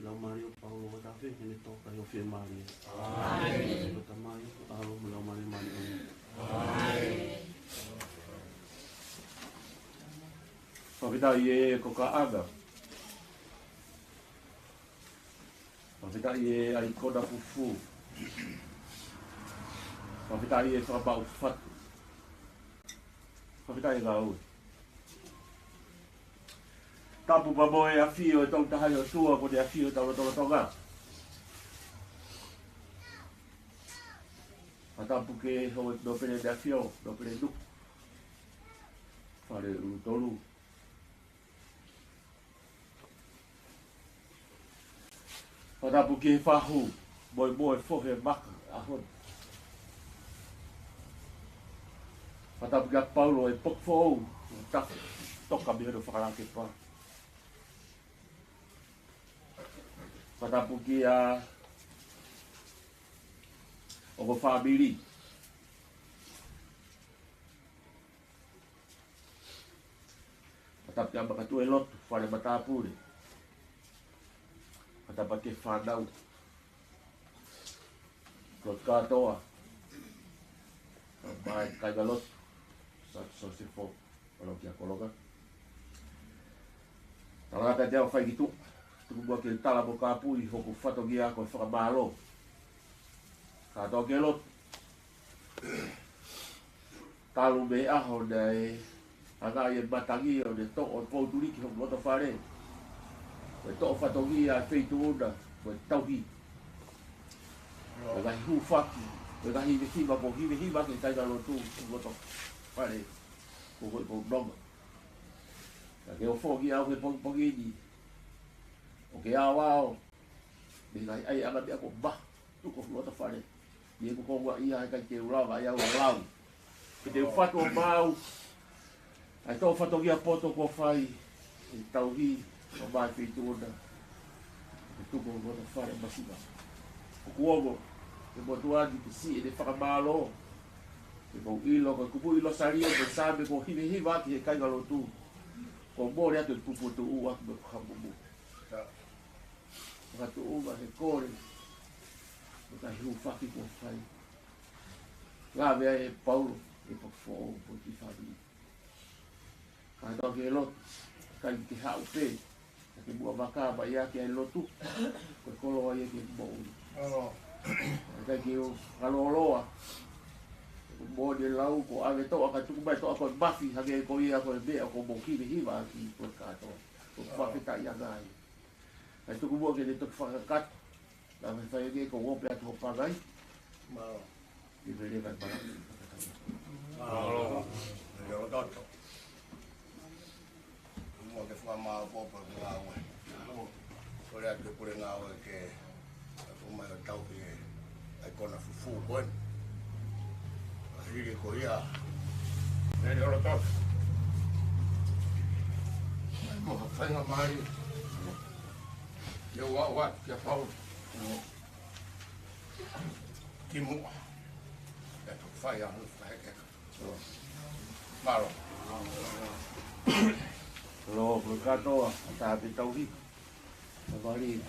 la Mario Paulo Tafe ini toka yo fe Maria. Amen. Tamai alo la Maria Maria. Amen. Pavita ye koka aga. Pavita ye ai koda fufu. Pavita ye traba ufat. Pavita ye gau. Tapu baboe a fio e tau tahai o tua ko te a fio tau tolo tonga. A tapu ke ho do pene de a fio, do pene du. Fare u tolu. A tapu ke fahu, boi fohe maka a hon. A tapu ke a Paulo e pokfou, tapu toka bihe do whakarake pa. Patapu ki a o family. Patapu ki a makatu e lotu, whare matapu re. Patapu ki whanau. Lot katoa. Mai kaiga lotu. So se fo. Olo ki a kologa. Talaka te au whai ki tu. Tuku bua ke tala mo kapui hoku whato ki a koe whakamalo. Katoa ke lotu. Talu me aho nei anga e matangi o de to o pouturiki hoku loto whare. Koe to o whato ki a wheitu una. Koe tauhi. Koe gahi hu whaki. Koe gahi hiwa ko hiwa ke taika lotu hoku loto whare. Koe koe nonga. Ke o whoki au ke poki ni. O ke awao, me ngai ai anga te ako ba, tuko flota whare. Ie ko konga ia kai te urawa ia ua lau. Ke te whato mau, ai tō whato kia poto ko whai, e tauhi, o mai whitu ona. Ke tuko flota whare masiba. O kuongo, ke motuani te si e te whakamalo. Ke mau ilo, ko kupu ilo saria, ke same ko hivi aki he kainga lotu. Ko mōre atu e pupu tu ua, me kuhamumu. Katu uma he kore. Ka hiu whaki ko whai. Ngā mea e Paulo e pakfo po ki whari. Ka tau ke lotu. Ka i te hau pe. Ka ke mua maka ma ia ke ai lotu. Ko kolo ai e ke mou. Ka ke o kaloloa. Ko mō de lau ko ave toa ka tuku mai toa ko mafi. Hake ko ia ko e mea ko mō kiwi hiwa ki ko katoa. Ko whakita ia ngai. Ai tuku mua ke te tuku whakakat. Nā me whai ke ko wope atu ho pangai. Maro. I vere vai para. Maro. Yo toto. Mua ke whamao popa ku ngā ue. Kore atu kore ngā ue ke umai o tauhi e ai kona fufu koen. Ahiri ko ia. Nere oro toto. Mua whainga mari. Yo wat kia pau. Timu. E tu whai anu whai eka. Maro. Lo ko katoa ta te tauhi. Wari.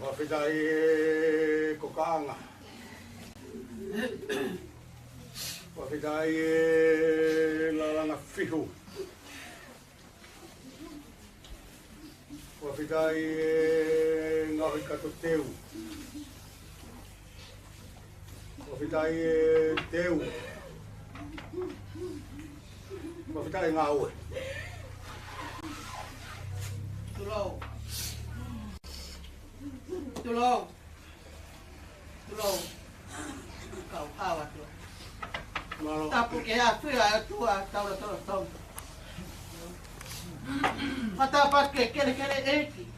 Wafidai kokanga. Wafidai lalanga fihu. Wafidai ngawi katoteu. Wafidai teu. Wafidai ngawe. Tulong. Tulong. Tulong. Kau kawa tu. Tapu ke aku ya tua tahu tahu tahu. Mata apa ke kene eki.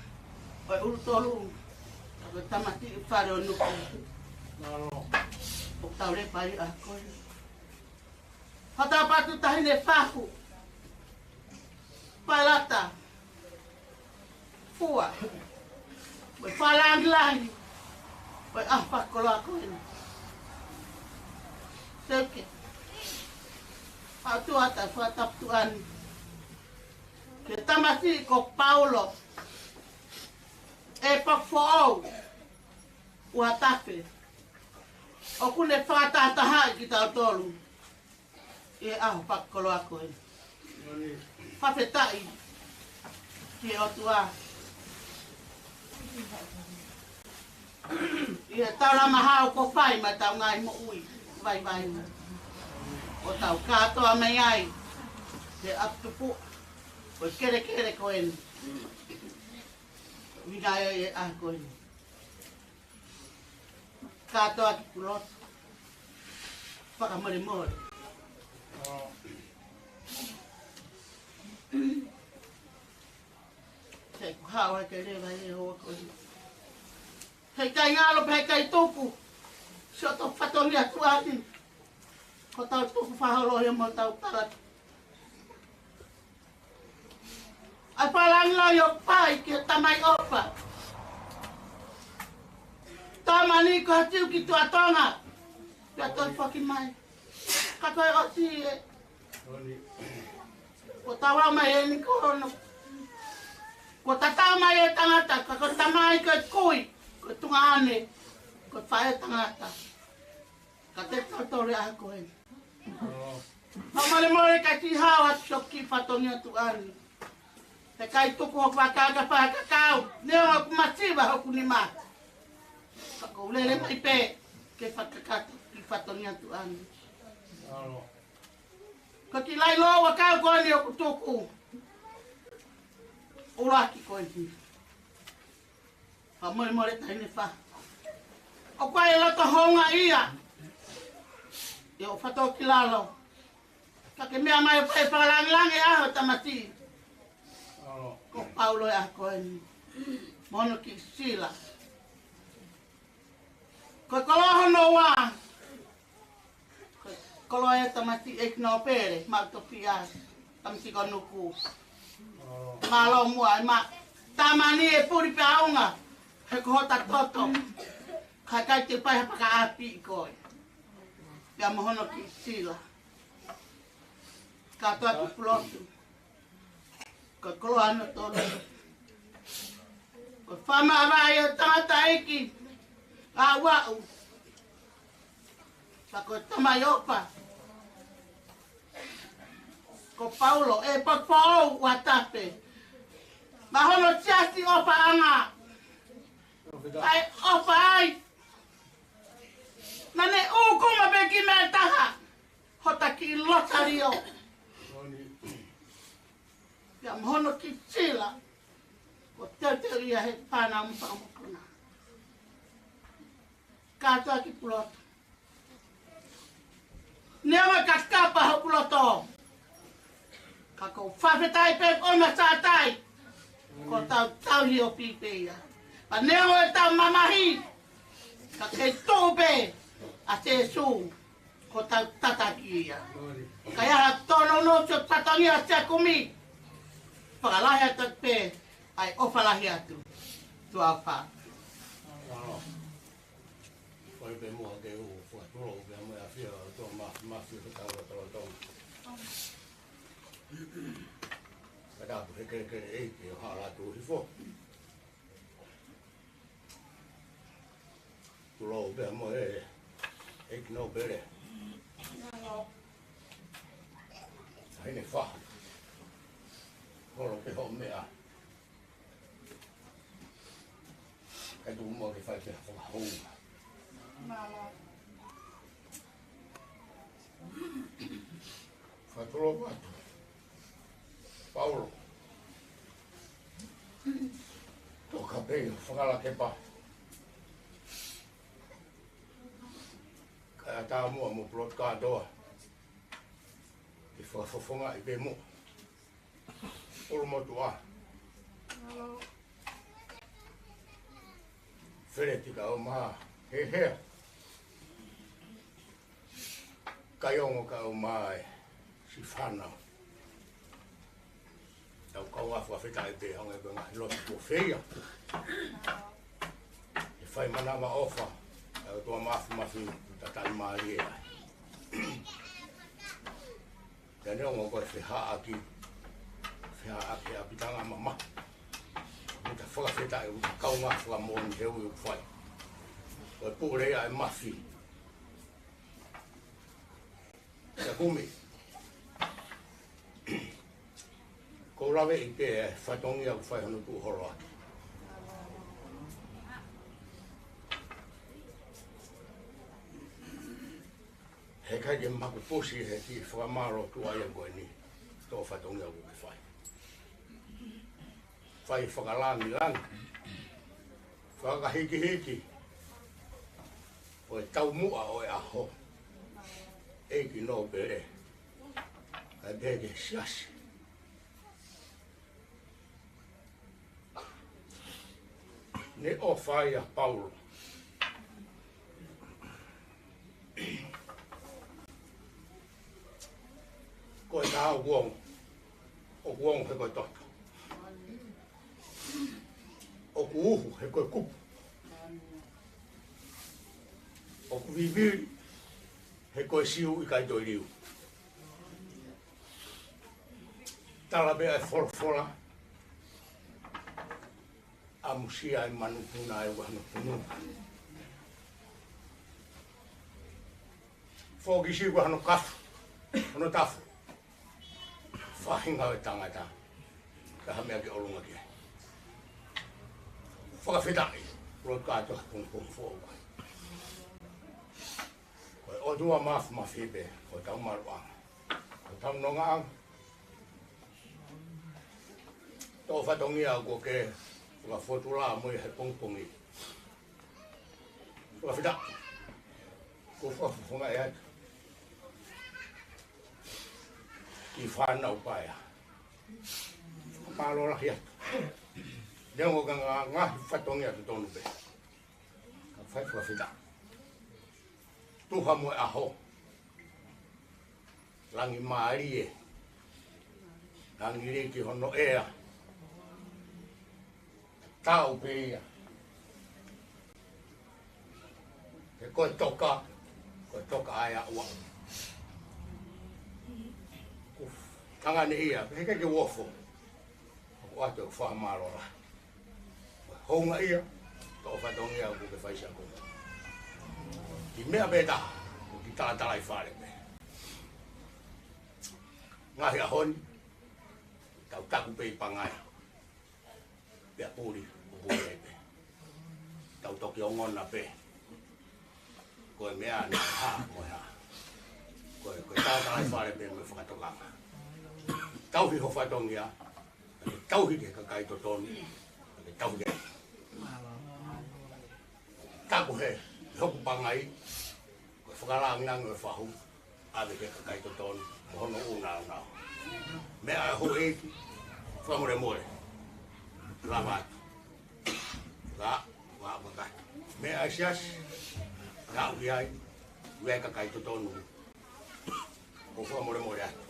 Oi urutolu. Aku tamati faro nuku. Nalo. Tahu le pari aku. Mata apa tu tahine fahu. Palata. Fua. Falang lagi. Apa kalau aku ini? Sekit. Atua ta fata tuan. Ke tamasi ko Paulo. E pak fo ua tape. O kune fata taha ki tau tolu. E aho pak kolo ako e. Whawhetai ki o tua. Ia tau mahau ko whai ma tau ngai mo ui. Vai vai. O tau katoa mai ai. Te aptupu. O kere kere ko en. Winaya e a ko en. Katoa ki pulot. Whakamare mori. Te kuhawa ke rewa e hoa ko en. Hei kai ngalo pe kai tupu. Sio to whatongi atu ati. Ko tau tuku whahoro he mo tau tarat. Ai palangi lo yo pai ki tamai opa. Tamani ko hatiu ki tua tonga. Pia toi whaki mai. Ka toi oti e. Ko tawa mai e ni korono. Ko tatau mai e tangata. Ka ko tamai ko kui. Ko tunga ane. Ko whae tangata. Ka te tautori a ko e. Hamare more ka ki hawa shoki whatongi atu ani. Te kai tuku hoku wakaga whakakau. Neo hoku masiva hoku ni maa. Ka ulele mai pe. Ke whakakata ki whatongi atu ani. Ka ki lai lo wakau ko ani hoku tuku. Uraki ko ni. Hamare more taine wha. O kwa e loto honga ia. E o whato ki lalo. Ka ke mea mai whae whakalangilangi aho tamati. Ko Paulo e ako ni. Mono ki sila. Ko koloho no wa. Ko kolo e tamati e kino pere. Ma to pia. Tamati ko nuku. Ma lo mua. Ma tamani e puri pe aunga. He ko hota toto. Ka kai te pai hapaka api koi. Pia mohono ki sila. Ka toa ki pulotu. Ko kolo ano tono. Ko whama arai o tangata eki. A wau. Ka ko tamai opa. Ko Paulo e pakpau watape. Mahono tiasi opa anga. Ai opa ai. Nane ukuma beki me taha. Hota ki lotario. Ya mohono ki sila. Ko teo ia he pana mpamukuna. Katoa ki puloto. Newa ka kapa ho puloto. Ka ko whawhetai pe ona sātai. Ko tau hi o pipeia. Pa newa e tau mamahi. Ka ke tōpe a te su. Ko tau tataki ia. Ka iaha tono no tio tatangi a te kumi. Whakalahi atu pe, ai ofalahi atu. Tua wha. Koe pe mua ke u, whakatoro pe mua whia o tō mawhi o tau o tau. Ka tāpu he kere eiki o hala tū hi fo. Turo pe mua e, eiki no pere. Haine wha. Koro ke ho mea. Kai tu mo ke whai te hau. Whatoro watu. Paulo. Toka pei, whakala ke pa. Kai a tā mua mo plot kātoa. Ke whawhawhonga i pe mo. Olo motua. Where tika o maha. He hea. Kai ongo ka o maha e. Si whanau. Tau kau afu a whitai pe honga e benga. Lotu po whia. E whai manama ofa. Tau toa mafu mafi. Tatai maari e ai. Ya ne ongo ko fiha aki apitanga mama. Kita fora feta e kaunga fora mon he u fai. Ko pure ai mafi. Ya kumi. Ko lawe i pe fatongi au fai honu tu horo aki. He kai ke maku posi he ki whamaro tu aia koe ni. Tō whatongi au ke whai. Whai whakalangi langi. Whakahiki hiki. O e tau mua o e aho. Eiki no pere. Kai peke siasi. Ne o whai a Paulo. Ko e nā uong, o uong he koe toto. O ku uhu he koe kupu. O ku viviri he koe siu i kai toi liu. Tala bea e forfola. A musia e manu puna e wahano punu. Fōki siu wahano kafu, wahano tafu. Whahinga o tangata, ka hamea ki olunga ki. Whakawhitai, roi kātua pung fōkai. Koe o tua mawhipe, o tau maruanga. O tau nongaang. Tō whatongi au ko ke, whakawhotula mui he pungpungi. Whakawhitai, ko whakawhunga e atu. Ki whanau paia. Pālo lahi atu. Nengo ka ngahi whatongi atu tonu pe. Ka whaiwha whita. Tuha moe aho. Langi maari e. Langi reki hono ea. Tau pe ia. Ke koe toka aia ua. Tangane ia, heke ke wofo. O ato whamarora. Honga ia, tō whatongi au kuke whaisa ko. Ki mea beta, ki tala i whare me. Ngahi ahoni, tau taku pe i pangai. Pea pūri, upūre pe. Tau toki o ngona pe. Koe mea ni ha, koe ha. Koe tala i whare me me whakatokanga. Tauhi ho whatongia, tauhi ke kakai to tonu, tauhi ke. Taku he, hoku pangai, koe whakarangi nangu e whahu, ave ke kakai to tonu, mohono unau nau. Mea e ho eiki, whamure more, lava atu. Ka, wakai. Mea e sias, ka uhi ai, ue kakai to tonu, ko whamure more atu.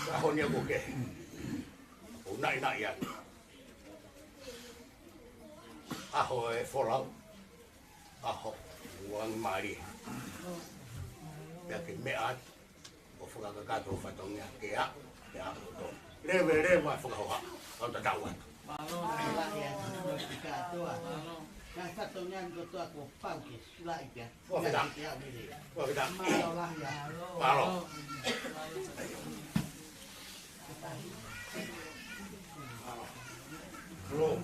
Ahoni aku ke, o nai atu. Aho e wholau, aho, uangi maari. Pea ke mea atu, o whakakakato whatongia ke a, ke a koto. Rewe e whakahoha, au ta tau atu. Malo, lahi atu, no ki katoa. Nā whatongia ni kotoa ko pau ke sulai pia. Whakita. Whakita. Malo, lahi atu. Malo. Roll.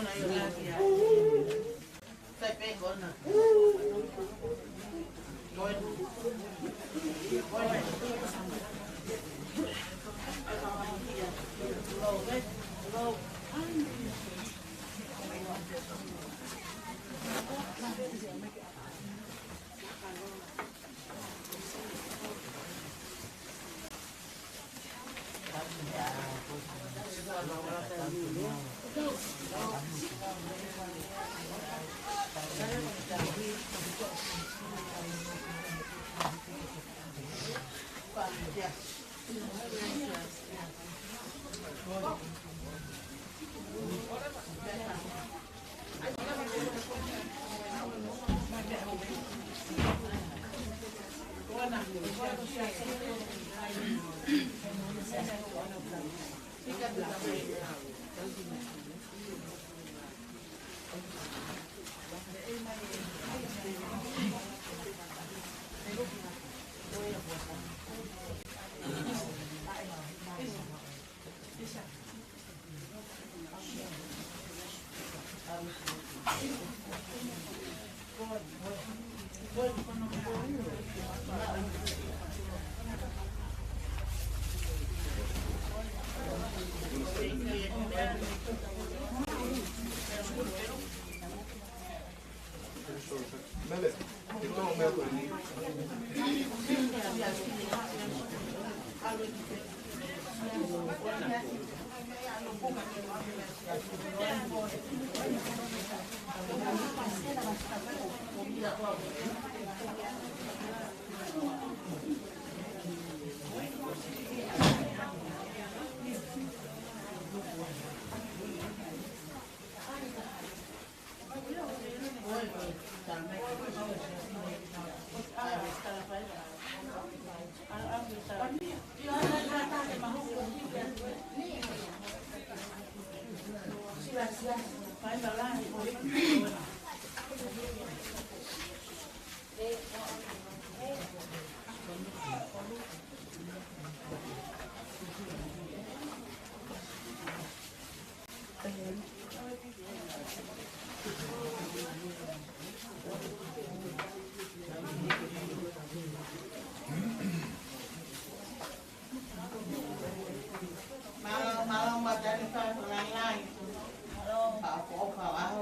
na yo lagi ya. Sai pe gona. Goin. Malam materi saya lain-lain. Bawa.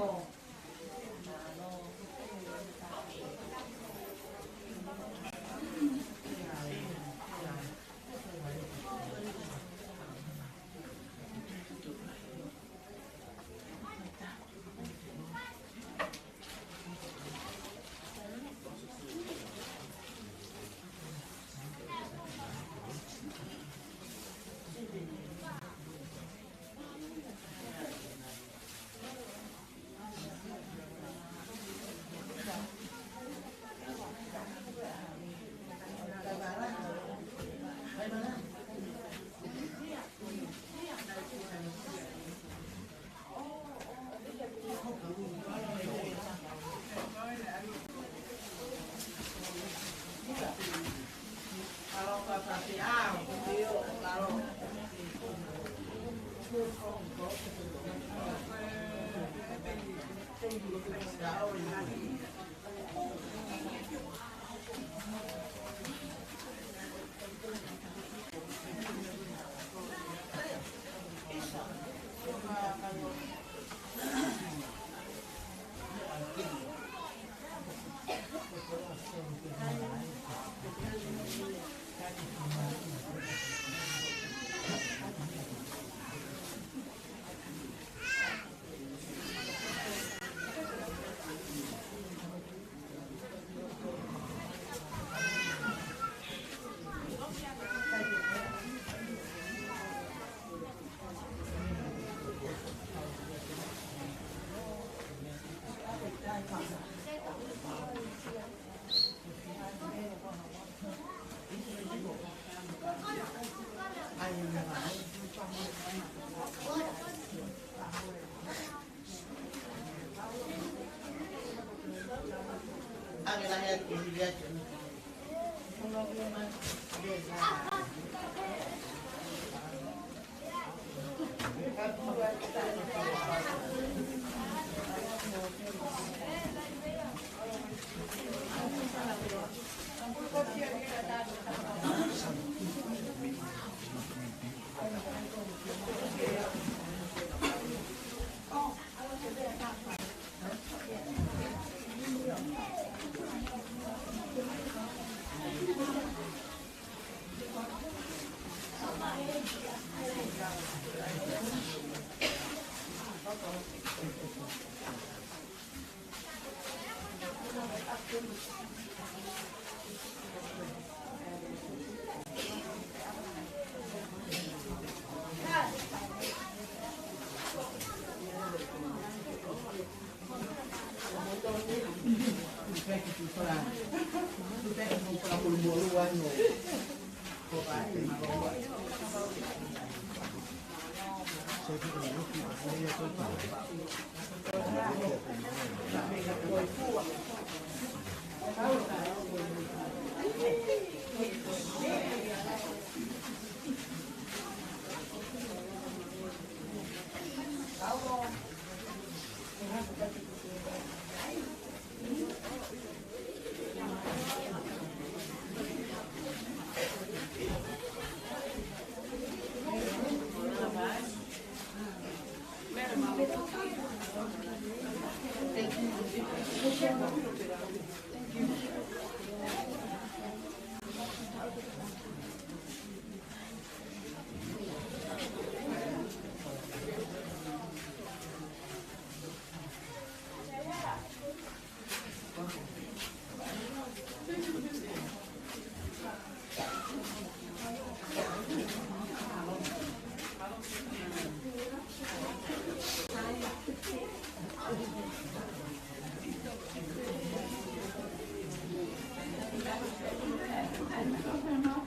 Thank you.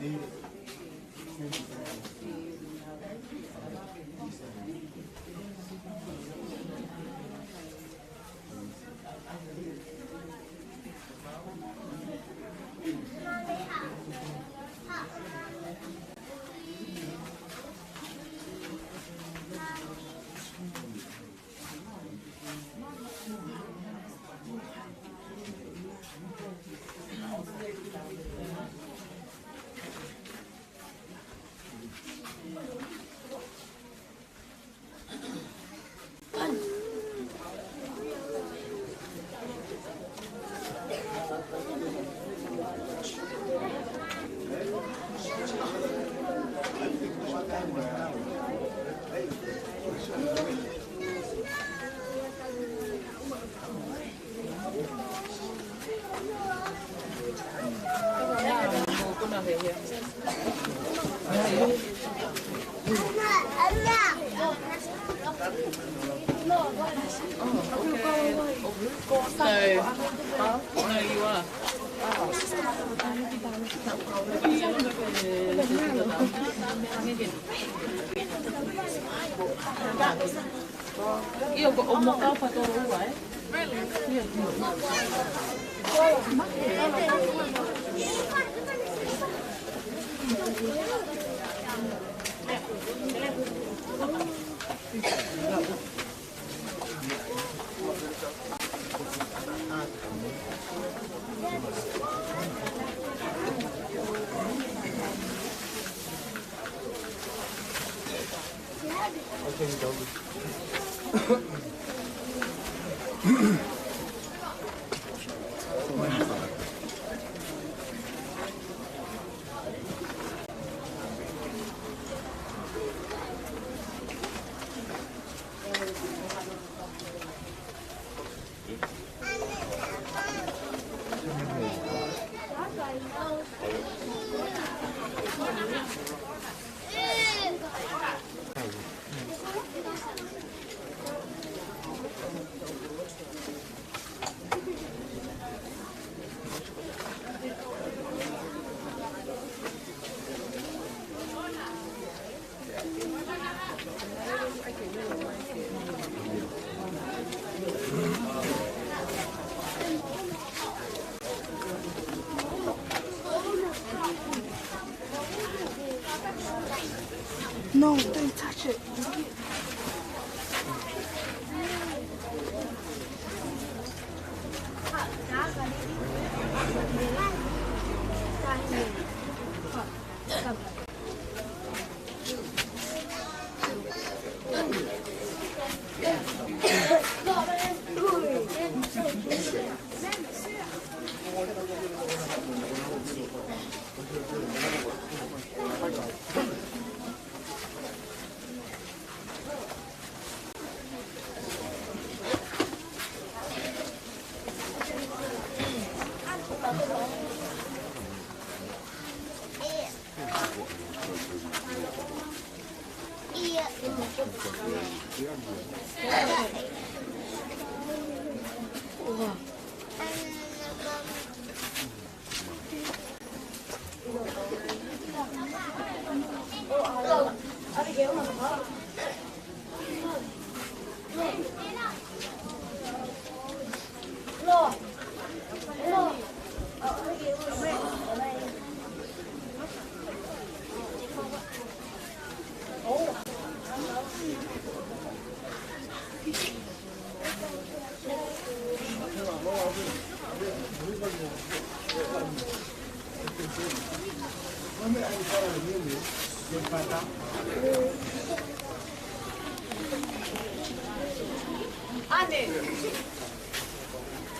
Io ho un po' fatto uguale. No, don't touch it.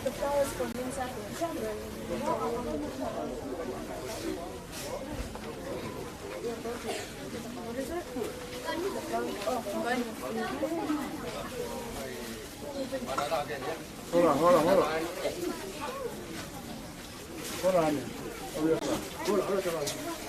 The flowers from inside the chamber. What is it? Hold on. Hold on. Hold on.